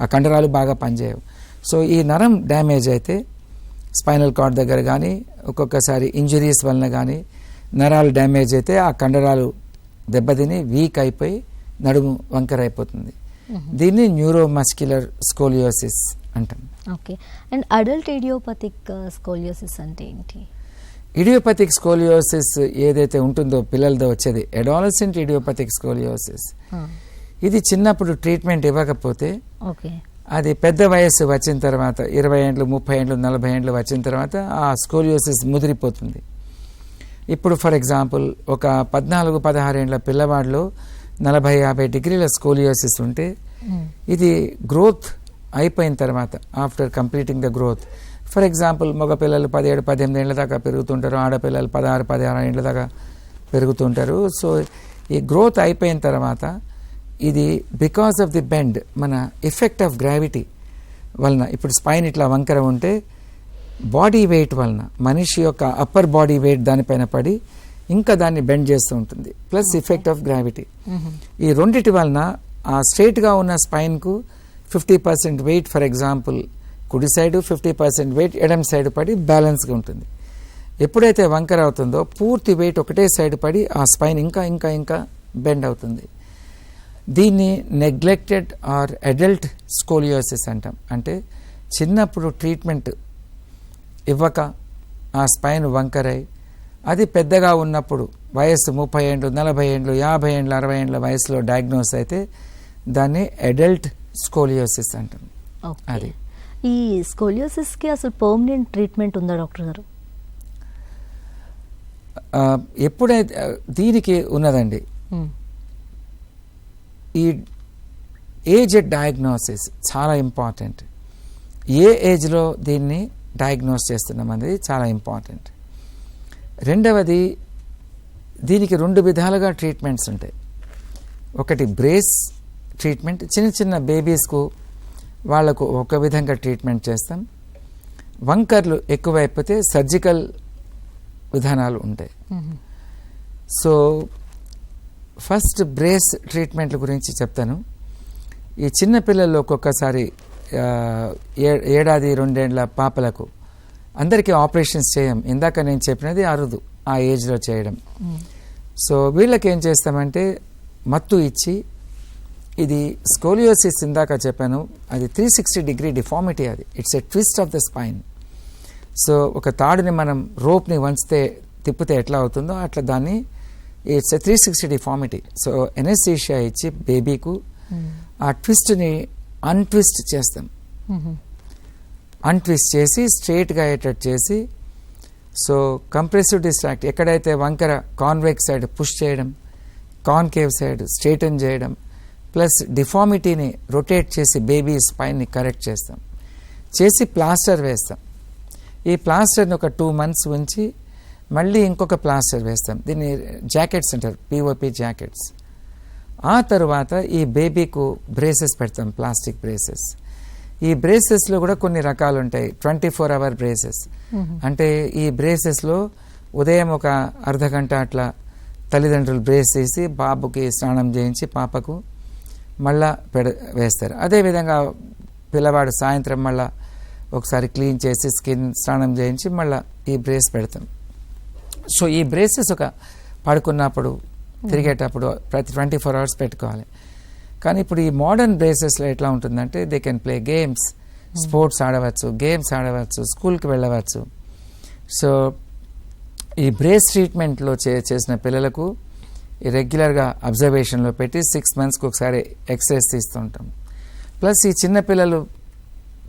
ఆ కండరాలు బాగా పనిచేయవు. సో ఈ నరం డ్యామేజ్ అయితే స్పైనల్ కార్డ్ దగ్గర కానీ, ఒక్కొక్కసారి ఇంజురీస్ వలన కానీ నరాలు డ్యామేజ్ అయితే ఆ కండరాలు దెబ్బతిని వీక్ అయిపోయి నడుము వంకర అయిపోతుంది. దీన్ని న్యూరోమస్క్యులర్ స్కోలియోసిస్ అంటాం. Okay. And adult idiopathic scoliosis అంటే ఏంటి? ఇడియోపతిక్ స్కోలియోసిస్ ఏదైతే ఉంటుందో పిల్లలతో వచ్చేది అడాలసెంట్ ఇడియోపతిక్ స్కోలియోసిస్. ఇది చిన్నప్పుడు ట్రీట్మెంట్ ఇవ్వకపోతే ఓకే, అది పెద్ద వయస్సు వచ్చిన తర్వాత 20 ఏండ్లు 30 ఏండ్లు 40 ఏండ్లు వచ్చిన తర్వాత ఆ స్కోలియోసిస్ ముదిరిపోతుంది. ఇప్పుడు ఫర్ ఎగ్జాంపుల్ ఒక 14-16 ఏండ్ల పిల్లవాడిలో 40-50 డిగ్రీల స్కోలియోసిస్ ఉంటే ఇది గ్రోత్ అయిపోయిన తర్వాత after completing the growth, for example మగ పిల్లలు 17-18 ఏళ్ళ దాకా పెరుగుతుంటారు, ఆడపిల్లలు 16-16 ఏళ్ళ దాకా పెరుగుతుంటారు. సో ఈ గ్రోత్ అయిపోయిన తర్వాత ఇది బికాస్ ఆఫ్ ది బెండ్, మన ఎఫెక్ట్ ఆఫ్ గ్రావిటీ వలన, ఇప్పుడు స్పైన్ ఇట్లా వంకర ఉంటే బాడీ వెయిట్ వలన మనిషి యొక్క అప్పర్ బాడీ వెయిట్ దానిపైన పడి ఇంకా దాన్ని బెండ్ చేస్తూ ఉంటుంది, ప్లస్ ఎఫెక్ట్ ఆఫ్ గ్రావిటీ. ఈ రెండిటి వలన ఆ స్ట్రైట్గా ఉన్న స్పైన్కు 50% వెయిట్ ఫర్ ఎగ్జాంపుల్ కుడి సైడ్, 50% వెయిట్ ఎడమ సైడ్ పడి బ్యాలెన్స్గా ఉంటుంది. ఎప్పుడైతే వంకర అవుతుందో పూర్తి వెయిట్ ఒకటే సైడ్ పడి ఆ స్పైన్ ఇంకా ఇంకా ఇంకా బెండ్ అవుతుంది. దీన్ని నెగ్లెక్టెడ్ ఆర్ అడల్ట్ స్కోలియోసిస్ అంటాం. అంటే చిన్నప్పుడు ట్రీట్మెంట్ ఇవ్వక ఆ స్పైన్ వంకరై అది పెద్దగా ఉన్నప్పుడు వయస్సు 30 ఏండ్లు 40 ఏండ్లు 50 ఏండ్లు 60 ఏండ్ల వయసులో డయాగ్నోస్ అయితే దాన్ని అడల్ట్ స్కోలియోసిస్ అంటాం. అది ఈ స్కోలియోసిస్కి అసలు పర్మనెంట్ ట్రీట్మెంట్ ఉందా డాక్టర్ గారు? ఎప్పుడైతే దీనికి ఉన్నదండి, ఈ ఏజ్ డయాగ్నోసిస్ చాలా ఇంపార్టెంట్. ఏ ఏజ్లో దీన్ని డయాగ్నోస్ చేస్తున్నాం అనేది చాలా ఇంపార్టెంట్. రెండవది, దీనికి 2 విధాలుగా ట్రీట్మెంట్స్ ఉంటాయి. ఒకటి బ్రేస్ ట్రీట్మెంట్, చిన్న చిన్న బేబీస్కు వాళ్లకు ఒక విధంగా ట్రీట్మెంట్ చేస్తాం. వంకర్లు ఎక్కువైపోతే సర్జికల్ విధానాలు ఉంటాయి. సో ఫస్ట్ బ్రేస్ ట్రీట్మెంట్ల గురించి చెప్తాను. ఈ చిన్న పిల్లల్లో ఒక్కొక్కసారి 7-2 ఏళ్ల పాపలకు అందరికీ ఆపరేషన్స్ చేయం. ఇందాక నేను చెప్పినది అరుదు ఆ ఏజ్లో చేయడం. సో వీళ్ళకి ఏం చేస్తామంటే మత్తు ఇచ్చి, ఇది స్కోలియోసిస్ ఇందాక చెప్పాను, అది 360 డిగ్రీ డిఫార్మిటీ, అది it's a twist of the spine. So ఒక తాడుని మనం రోప్ని వంచితే తిప్పితే ఎట్లా అవుతుందో అట్లా దాన్ని it's a 360 deformity. So anaesthesia ఇచ్చి బేబీకు ఆ ట్విస్ట్ని అన్ట్విస్ట్ చేస్తాం. అన్ట్విస్ట్ చేసి స్ట్రైట్గా అయ్యేటట్టు చేసి, సో కంప్రెసివ్ డిస్ట్రాక్ట్ ఎక్కడైతే వంకర కాన్వెక్స్ సైడ్ పుష్ చేయడం, కాన్కేవ్ సైడ్ స్ట్రైటన్ చేయడం, ప్లస్ డిఫార్మిటీని రొటేట్ చేసి బేబీ స్పైన్ని కరెక్ట్ చేస్తాం. చేసి ప్లాస్టర్ వేస్తాం. ఈ ప్లాస్టర్ని ఒక 2 months ఉంచి మళ్ళీ ఇంకొక ప్లాస్టర్ వేస్తాం. దీన్ని జాకెట్స్ అంటారు, పిఓపి జాకెట్స్. ఆ తర్వాత ఈ బేబీకు బ్రేసెస్ పెడతాం, ప్లాస్టిక్ బ్రేసెస్. ఈ బ్రేసెస్లో కూడా కొన్ని రకాలు ఉంటాయి. 24-hour బ్రేసెస్ అంటే ఈ బ్రేసెస్లో ఉదయం ఒక అర్ధగంట అట్లా తల్లిదండ్రులు బ్రేస్ చేసి బాబుకి స్నానం చేయించి పాపకు మళ్ళా వేస్తారు. అదేవిధంగా పిల్లవాడు సాయంత్రం మళ్ళా ఒకసారి క్లీన్ చేసి స్నానం చేయించి మళ్ళీ ఈ బ్రేస్ పెడతాం. సో ఈ బ్రేసెస్ ఒక పడుకున్నప్పుడు తిరిగేటప్పుడు ప్రతి 24 hours పెట్టుకోవాలి. కానీ ఇప్పుడు ఈ మోడర్న్ బ్రేసెస్లో ఎట్లా ఉంటుందంటే they can play games, sports ఆడవచ్చు, గేమ్స్ ఆడవచ్చు, స్కూల్కి వెళ్ళవచ్చు. సో ఈ బ్రేస్ ట్రీట్మెంట్లో చేసిన పిల్లలకు రెగ్యులర్గా అబ్జర్వేషన్లో పెట్టి 6 monthsకి ఒకసారి ఎక్సర్సైజ్ తీస్తూ ఉంటాం. ప్లస్ ఈ చిన్న పిల్లలు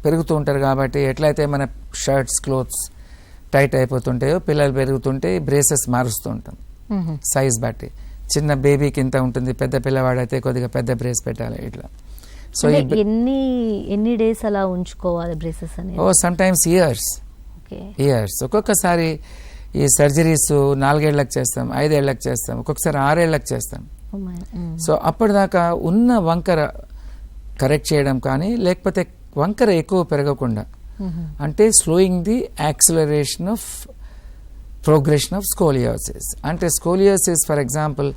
పెరుగుతూ ఉంటారు కాబట్టి ఎట్లయితే మన షర్ట్స్ క్లోత్స్ టైట్ అయిపోతుంటాయో పిల్లలు పెరుగుతుంటే బ్రేసెస్ మారుస్తూ ఉంటాం సైజ్ బట్టి. చిన్న బేబీకి ఇంత ఉంటుంది, పెద్ద పిల్లవాడైతే కొద్దిగా పెద్ద బ్రేస్ పెట్టాలి ఇట్లా. సో ఎన్ని డేస్ అలా ఉంచుకోవాలి బ్రేసెస్ అనేది? Some times years. ఒక్కొక్కసారి ఈ సర్జరీస్ 4 ఏళ్లకు చేస్తాం, 5 ఏళ్లకు చేస్తాం, ఒక్కొక్కసారి 6 ఏళ్లకు చేస్తాం. సో అప్పటిదాకా ఉన్న వంకర కరెక్ట్ చేయడం కానీ, లేకపోతే వంకర ఎక్కువ పెరగకుండా, అంటే slowing the acceleration of progression of scoliosis. అంటే స్కోలియోసిస్ ఫర్ ఎగ్జాంపుల్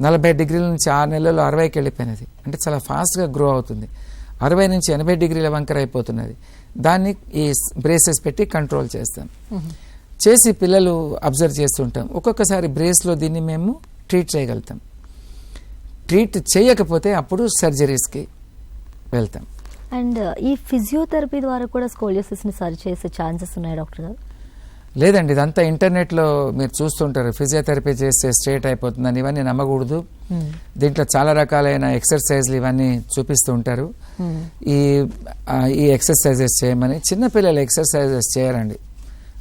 40 డిగ్రీల నుంచి 6 నెలల్లో 60కి వెళ్ళిపోయినది, అంటే చాలా ఫాస్ట్గా గ్రో అవుతుంది. 60 నుంచి 80 డిగ్రీల వంకర అయిపోతున్నది. దాన్ని ఈ బ్రేసెస్ పెట్టి కంట్రోల్ చేస్తాం. చేసి పిల్లలు అబ్జర్వ్ చేస్తుంటాం. ఒక్కొక్కసారి బ్రేస్లో దీన్ని మేము ట్రీట్ చేయగలుగుతాం. ట్రీట్ చేయకపోతే అప్పుడు సర్జరీస్కి వెళ్తాం. అండ్ ఈ ఫిజియోథెరపీ ద్వారా కూడా స్కోలియోసిస్ని సరి చేసే ఛాన్సెస్ ఉన్నాయి డాక్టర్ గారు? లేదండి, ఇదంతా ఇంటర్నెట్లో మీరు చూస్తుంటారు, ఫిజియోథెరపీ చేస్తే స్ట్రేట్ అయిపోతుందని. ఇవన్నీ నమ్మకూడదు. దీంట్లో చాలా రకాలైన ఎక్సర్సైజ్లు ఇవన్నీ చూపిస్తూ ఉంటారు. ఈ ఎక్సర్సైజెస్ చేయమని. చిన్నపిల్లలు ఎక్సర్సైజెస్ చేయరండి,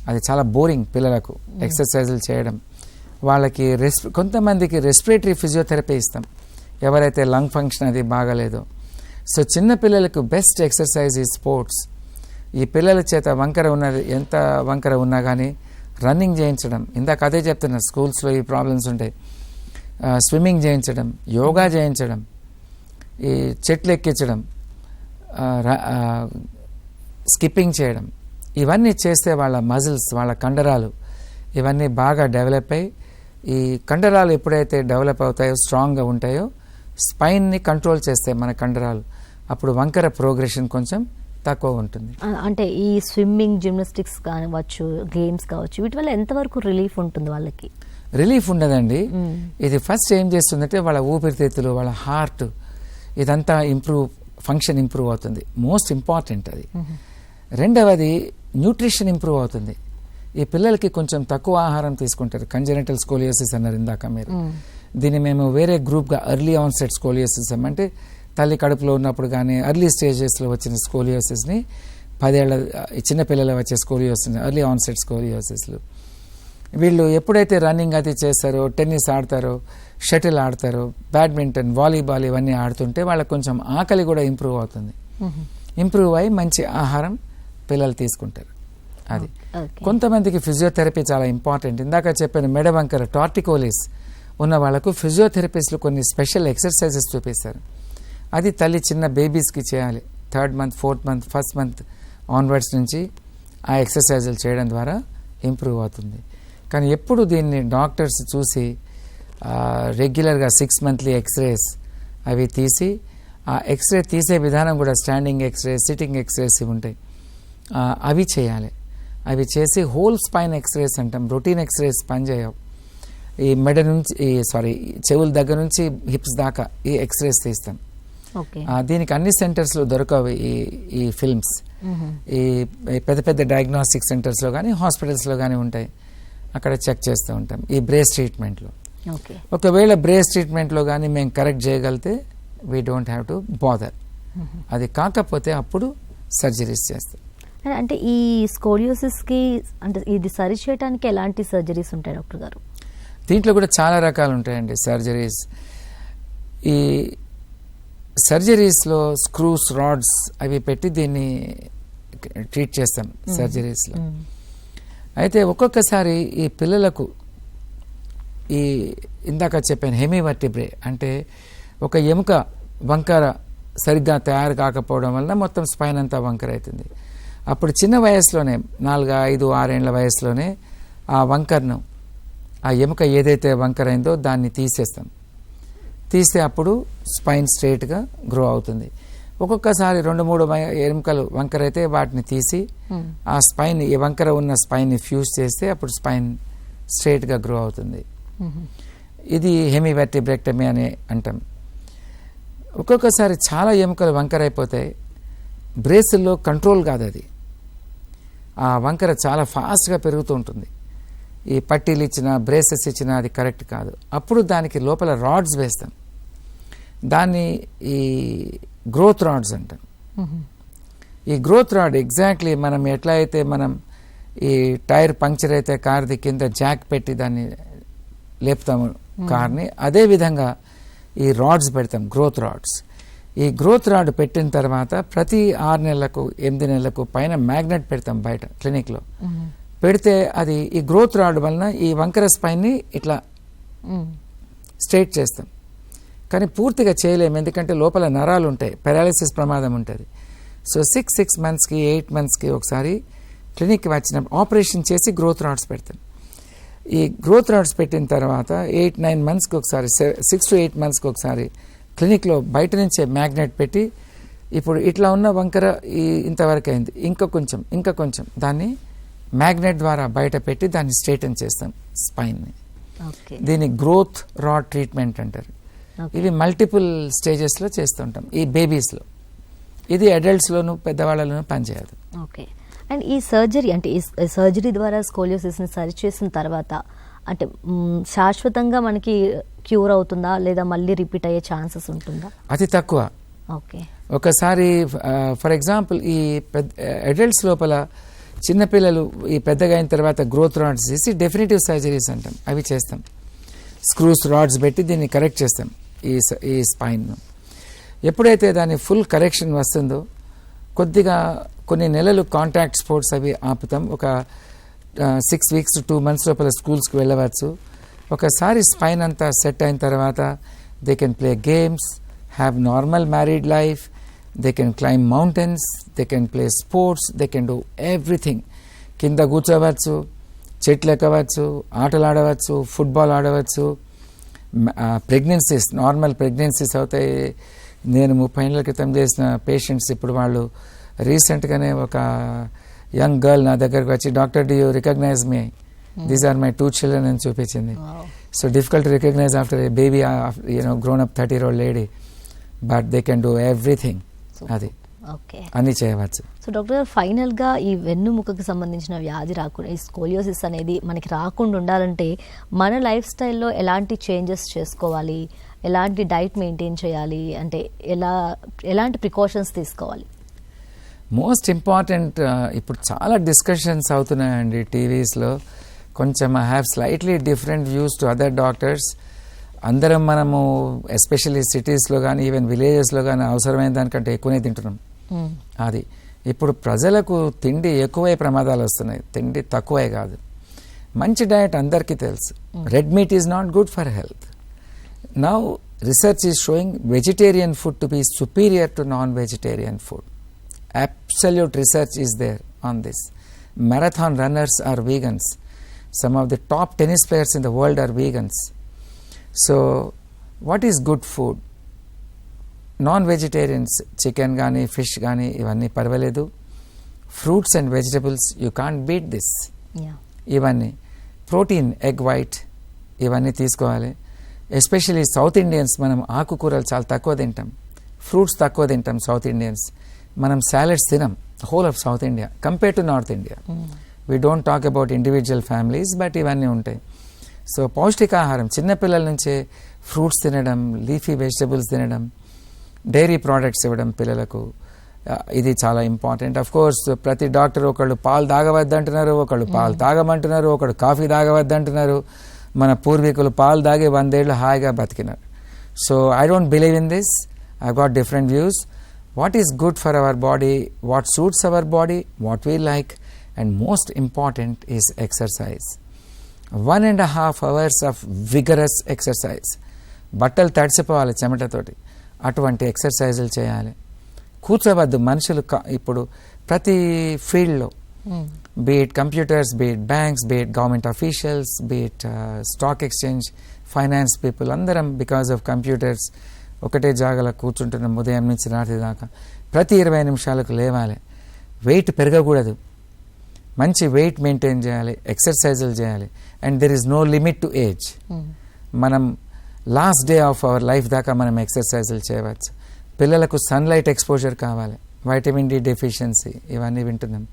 అది చాలా బోరింగ్ పిల్లలకు ఎక్సర్సైజులు చేయడం. వాళ్ళకి కొంతమందికి రెస్పిరేటరీ ఫిజియోథెరపీ ఇస్తాం, ఎవరైతే లంగ్ ఫంక్షన్ అది బాగాలేదో. సో చిన్నపిల్లలకు బెస్ట్ ఎక్సర్సైజ్ ఈ స్పోర్ట్స్. ఈ పిల్లల చేత వంకర ఉన్నది, ఎంత వంకర ఉన్నా కానీ రన్నింగ్ చేయించడం. ఇందాక అదే చెప్తున్నా, స్కూల్స్లో ఈ ప్రాబ్లమ్స్ ఉంటాయి. స్విమ్మింగ్ చేయించడం, యోగా చేయించడం, ఈ చెట్లు ఎక్కించడం, స్కిప్పింగ్ చేయడం, ఇవన్నీ చేస్తే వాళ్ళ మజిల్స్, వాళ్ళ కండరాలు ఇవన్నీ బాగా డెవలప్ అయ్యి, ఈ కండరాలు ఎప్పుడైతే డెవలప్ అవుతాయో, స్ట్రాంగ్గా ఉంటాయో, స్పైన్ని కంట్రోల్ చేస్తాయి మన కండరాలు. అప్పుడు వంకర ప్రోగ్రెషన్ కొంచెం తక్కువ ఉంటుంది. అంటే ఈ స్విమ్మింగ్, జిమ్నాస్టిక్స్ కావచ్చు, గేమ్స్ కావచ్చు, వీటి వల్ల ఎంతవరకు రిలీఫ్ ఉంటుంది వాళ్ళకి? రిలీఫ్ ఉండదండి. ఇది ఫస్ట్ ఏం చేస్తుందంటే వాళ్ళ ఊపిరితిత్తులు, వాళ్ళ హార్ట్ ఇదంతా ఫంక్షన్ ఇంప్రూవ్ అవుతుంది. మోస్ట్ ఇంపార్టెంట్ అది. రెండవది న్యూట్రిషన్ ఇంప్రూవ్ అవుతుంది. ఈ పిల్లలకి కొంచెం తక్కువ ఆహారం తీసుకుంటారు. కంజెనిటల్ స్కోలియోసిస్ అన్నారు ఇందాక మీరు. దీన్ని మేము వేరే గ్రూప్గా ఎర్లీ ఆన్సెట్ స్కోలియోసిస్ అంటే తల్లి కడుపులో ఉన్నప్పుడు కానీ ఎర్లీ స్టేజెస్లో వచ్చిన స్కోలియోసిస్ని, 10 ఏళ్ల చిన్నపిల్లలు వచ్చే స్కోలియోసిస్, ఎర్లీ ఆన్సెట్ స్కోలియోసిస్లు. వీళ్ళు ఎప్పుడైతే రన్నింగ్ అది చేస్తారో, టెన్నిస్ ఆడతారో, షటిల్ ఆడతారో, బ్యాడ్మింటన్, వాలీబాల్ ఇవన్నీ ఆడుతుంటే వాళ్ళకి కొంచెం ఆకలి కూడా ఇంప్రూవ్ అవుతుంది. ఇంప్రూవ్ అయ్యి మంచి ఆహారం పిల్లలు తీసుకుంటారు. అది కొంతమందికి ఫిజియోథెరపీ చాలా ఇంపార్టెంట్. ఇందాక చెప్పిన మెడ వంకర, టార్టికోలిస్ ఉన్న వాళ్ళకు ఫిజియోథెరపిస్టులు కొన్ని స్పెషల్ ఎక్సర్సైజెస్ చూపిస్తారు. అది తల్లి చిన్న బేబీస్కి చేయాలి. 3rd month, 4th month, 1st month onwards నుంచి ఆ ఎక్సర్సైజులు చేయడం ద్వారా ఇంప్రూవ్ అవుతుంది. కానీ ఎప్పుడు దీన్ని డాక్టర్స్ చూసి రెగ్యులర్గా 6 monthly ఎక్స్రేస్ అవి తీసి, ఆ ఎక్స్రే తీసే విధానం కూడా స్టాండింగ్ ఎక్స్రే, సిట్టింగ్ ఎక్స్రేస్ ఇవి ఉంటాయి, అవి చేయాలి. అవి చేసి హోల్ స్పైన్ ఎక్స్రేస్ అంటాం. రొటీన్ ఎక్స్రేస్ పనిచేయవు. ఈ మెడ నుంచి చెవుల దగ్గర నుంచి హిప్స్ దాకా ఈ ఎక్స్రేస్ తీస్తాం. దీనికి అన్ని సెంటర్స్లో దొరకవు ఈ ఫిల్మ్స్. ఈ పెద్ద పెద్ద డయాగ్నోస్టిక్ సెంటర్స్లో కానీ హాస్పిటల్స్లో కానీ ఉంటాయి, అక్కడ చెక్ చేస్తూ ఉంటాం ఈ బ్రేస్ ట్రీట్మెంట్లో. ఒకవేళ బ్రేస్ ట్రీట్మెంట్లో కానీ మేము కరెక్ట్ చేయగలిగితే we don't have to bother. అది కాకపోతే అప్పుడు సర్జరీస్ చేస్తాం. అంటే ఈ స్కోలియోసిస్కి అంటే ఇది సరి చేయడానికి ఎలాంటి సర్జరీస్ ఉంటాయి డాక్టర్ గారు? దీంట్లో కూడా చాలా రకాలు ఉంటాయండి సర్జరీస్. ఈ సర్జరీస్లో స్క్రూస్, రాడ్స్ అవి పెట్టి దీన్ని ట్రీట్ చేస్తాం సర్జరీస్లో. అయితే ఒక్కొక్కసారి ఈ పిల్లలకు ఈ ఇందాక చెప్పాను హెమివర్టిబ్రే అంటే ఒక ఎముక వంకర సరిగ్గా తయారు కాకపోవడం వలన మొత్తం స్పైన్ అంతా వంకర అవుతుంది. అప్పుడు చిన్న వయసులోనే 4, 5, 6 ఏళ్ల వయసులోనే ఆ వంకరను, ఆ ఎముక ఏదైతే వంకర అయిందో దాన్ని తీసేస్తాం. తీస్తే అప్పుడు స్పైన్ స్ట్రైట్గా గ్రో అవుతుంది. ఒక్కొక్కసారి 2-3 ఎముకలు వంకర అయితే వాటిని తీసి ఆ స్పైన్, ఈ వంకర ఉన్న స్పైన్ని ఫ్యూజ్ చేస్తే అప్పుడు స్పైన్ స్ట్రైట్గా గ్రో అవుతుంది. ఇది హెమివర్టిబ్రెక్టమీ అని అంటాం. ఒక్కొక్కసారి చాలా ఎముకలు వంకర అయిపోతాయి, బ్రేసుల్లో కంట్రోల్ కాదు, అది ఆ వంకర చాలా ఫాస్ట్గా పెరుగుతూ ఉంటుంది. ఈ పట్టీలు ఇచ్చినా, బ్రేసెస్ ఇచ్చినా అది కరెక్ట్ కాదు. అప్పుడు దానికి లోపల రాడ్స్ వేస్తాం. దాన్ని ఈ గ్రోత్ రాడ్స్ అంటాం. ఈ గ్రోత్ రాడ్ ఎగ్జాక్ట్లీ మనం ఎట్లా అయితే మనం ఈ టైర్ పంక్చర్ అయితే కార్ది కింద జాక్ పెట్టి దాన్ని లేపుతాము కార్ని, అదే విధంగా ఈ రాడ్స్ పెడతాం, గ్రోత్ రాడ్స్. ఈ గ్రోత్ రాడ్ పెట్టిన తర్వాత ప్రతి 6 నెలలకు 8 నెలలకు పైన మ్యాగ్నెట్ పెడతాం బయట క్లినిక్లో. పెడితే అది ఈ గ్రోత్ రాడ్ వలన ఈ వంకర స్పైన్ని ఇట్లా స్ట్రైట్ చేస్తాం. కానీ పూర్తిగా చేయలేము, ఎందుకంటే లోపల నరాలు ఉంటాయి, పెరాలిసిస్ ప్రమాదం ఉంటుంది. సో 6 monthsకి 8 monthsకి ఒకసారి క్లినిక్కి వచ్చినప్పుడు ఆపరేషన్ చేసి గ్రోత్ రాడ్స్ పెడతాం. ఈ గ్రోత్ రాడ్స్ పెట్టిన తర్వాత 8-9 monthsకి ఒకసారి, 6 to 8 monthsకి ఒకసారి క్లినిక్లో బయట నుంచే మ్యాగ్నెట్ పెట్టి, ఇప్పుడు ఇట్లా ఉన్న వంకర ఇంతవరకు అయింది, ఇంకా కొంచెం దాన్ని మ్యాగ్నెట్ ద్వారా బయట పెట్టి దాన్ని స్ట్రైటన్ చేస్తాం స్పైన్ని. దీన్ని గ్రోత్ రాడ్ ట్రీట్మెంట్ అంటారు. ఇవి మల్టిపుల్ స్టేజెస్లో చేస్తుంటాం ఈ బేబీస్లో. ఇది అడల్ట్స్లోను పెద్దవాళ్ళలోనూ పనిచేయదు. ఓకే. అండ్ ఈ సర్జరీ అంటే ఈ సర్జరీ ద్వారా స్కోలియోసిస్ని సరి చేసిన తర్వాత అంటే శాశ్వతంగా మనకి క్యూర్ అవుతుందా లేదా మళ్ళీ రిపీట్ అయ్యే ఛాన్సెస్ ఉంటుందా? అతి తక్కువ. ఓకే. ఒకసారి ఫర్ ఎగ్జాంపుల్ ఈ అడల్ట్స్ లోపల చిన్నపిల్లలు ఈ పెద్దగా అయిన తర్వాత గ్రోత్ రాడ్స్ చేసి డెఫినెటివ్ సర్జరీస్ అంటాం, అవి చేస్తాం. స్క్రూస్ రాడ్స్ పెట్టి దీన్ని కరెక్ట్ చేస్తాం ఈ స్పైన్ను. ఎప్పుడైతే దాని ఫుల్ కరెక్షన్ వస్తుందో కొద్దిగా కొన్ని నెలలు కాంటాక్ట్ స్పోర్ట్స్ అవి ఆపుతాం. ఒక 6 weeks to 2 months లోపల స్కూల్స్కి వెళ్ళవచ్చు. ఒకసారి స్పైన్ అంతా సెట్ అయిన తర్వాత they can play games, have normal married life, they can climb mountains, they can play sports, they can do everything. కింద కూర్చోవచ్చు, చెట్లు ఎక్కవచ్చు, ఆటలు ఆడవచ్చు, ఫుట్బాల్ ఆడవచ్చు. ప్రెగ్నెన్సీస్, నార్మల్ ప్రెగ్నెన్సీస్ అవుతాయి. నేను 30 ఏళ్ల క్రితం చేసిన పేషెంట్స్ ఇప్పుడు వాళ్ళు రీసెంట్గానే ఒక యంగ్ గర్ల్ నా దగ్గరకు వచ్చి, doctor do you recognise me, these are my 2 children అని చూపించింది. So difficult to recognise after a baby, grown up 30-year-old lady, but they can do everything. అది ఓకే, అన్నీ చేయవచ్చు. సో డాక్టర్ గారు ఫైనల్గా ఈ వెన్నుముకకి సంబంధించిన వ్యాధి రాకుండా, ఈ స్కోలియోసిస్ అనేది మనకి రాకుండా ఉండాలంటే మన లైఫ్ స్టైల్లో ఎలాంటి చేంజెస్ చేసుకోవాలి, ఎలాంటి డైట్ మెయింటైన్ చేయాలి, అంటే ఎలాంటి ప్రికాషన్స్ తీసుకోవాలి? మోస్ట్ ఇంపార్టెంట్, ఇప్పుడు చాలా డిస్కషన్స్ అవుతున్నాయండి టీవీస్లో. కొంచెం I have slightly different views to other doctors. అందరం మనము ఎస్పెషల్లీ సిటీస్లో కానీ ఈవెన్ విలేజెస్లో కానీ అవసరమైన దానికంటే ఎక్కువనే తింటున్నాం. అది ఇప్పుడు ప్రజలకు తిండి ఎక్కువై ప్రమాదాలు వస్తున్నాయి, తిండి తక్కువే కాదు. మంచి డయట్ అందరికీ తెలుసు. Red meat is not good for health. Now research is showing vegetarian food to be superior to non vegetarian food. Absolute research is there on this. Marathon runners are vegans. Some of the top tennis players in the world are vegans. So, what is good food? Non-vegetarians, chicken gani, fish gani, ivanni parvaledu. Fruits and vegetables, you can't beat this. Yeah. Ivanni. Protein, egg white, ivanni తీసుకోవాలి. Especially south Indians మనం ఆకుకూరలు చాలా తక్కువ తింటాం, fruits తక్కువ తింటాం south Indians. మనం salads తినం, whole of south India compare to north India. We don't talk about individual families, but ఇవన్నీ ఉంటాయి. సో పౌష్టికాహారం చిన్నపిల్లల నుంచే ఫ్రూట్స్ తినడం, లీఫీ వెజిటబుల్స్ తినడం, డైరీ ప్రోడక్ట్స్ ఇవ్వడం పిల్లలకు, ఇది చాలా ఇంపార్టెంట్. అఫ్ కోర్స్ ప్రతి డాక్టర్ ఒకళ్ళు పాలు తాగవద్దంటున్నారు, ఒకళ్ళు పాలు తాగమంటున్నారు, ఒకళ్ళు కాఫీ తాగవద్దంటున్నారు. మన పూర్వీకులు పాలు తాగి 100 ఏళ్ళు హాయిగా బతికినారు. So I don't believe in this. I got different views. What is good for our body, what suits our body, what we like, and most important is exercise. 1.5 hours of vigorous exercise. బట్టలు తడిసిపోవాలి చెమటతోటి, అటువంటి ఎక్సర్సైజులు చేయాలి. కూర్చోవద్దు మనుషులు. ఇప్పుడు ప్రతి ఫీల్డ్లో, beat computers, beat banks, beat government officials, beat stock exchange, finance people, అందరం because of computers ఒకటే జాగలో కూర్చుంటున్నాం ఉదయం నుంచి రాత్రి దాకా. ప్రతి 20 నిమిషాలకు లేవాలి. వెయిట్ పెరగకూడదు, మంచి వెయిట్ మెయింటైన్ చేయాలి, ఎక్సర్సైజులు చేయాలి. And there is no limit to age. మనం last day of our life దాకా మనం ఎక్సర్సైజులు చేయవచ్చు. పిల్లలకు సన్లైట్ ఎక్స్పోజర్ కావాలి, వైటమిన్ డి డెఫిషియన్సీ, ఇవన్నీ వింటున్నాం.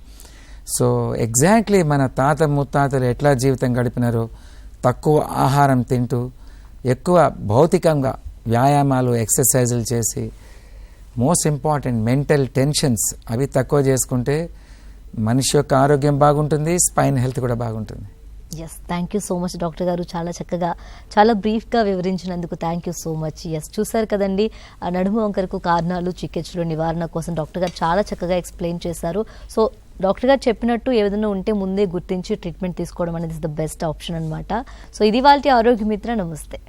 సో ఎగ్జాక్ట్లీ మన తాత ముత్తాతలు ఎట్లా జీవితం గడిపినారో, తక్కువ ఆహారం తింటూ ఎక్కువ భౌతికంగా వ్యాయామాలు, ఎక్సర్సైజులు చేసి, మోస్ట్ ఇంపార్టెంట్ మెంటల్ టెన్షన్స్ అవి తక్కువ చేసుకుంటే మనిషి యొక్క ఆరోగ్యం బాగుంటుంది, స్పైన్ హెల్త్ కూడా బాగుంటుంది. Yes, thank you so much doctor గారు. చాలా చక్కగా, చాలా బ్రీఫ్గా వివరించినందుకు thank you so much. Yes, చూసారు కదండి, ఆ నడుము వంకరకు కారణాలు, చికిత్సలు, నివారణ కోసం డాక్టర్ గారు చాలా చక్కగా ఎక్స్ప్లెయిన్ చేశారు. సో డాక్టర్ గారు చెప్పినట్టు ఏదైనా ఉంటే ముందే గుర్తించి ట్రీట్మెంట్ తీసుకోవడం అనేది ద బెస్ట్ ఆప్షన్ అనమాట. సో ఇది వాళ్ళ ఆరోగ్య మిత్ర. నమస్తే.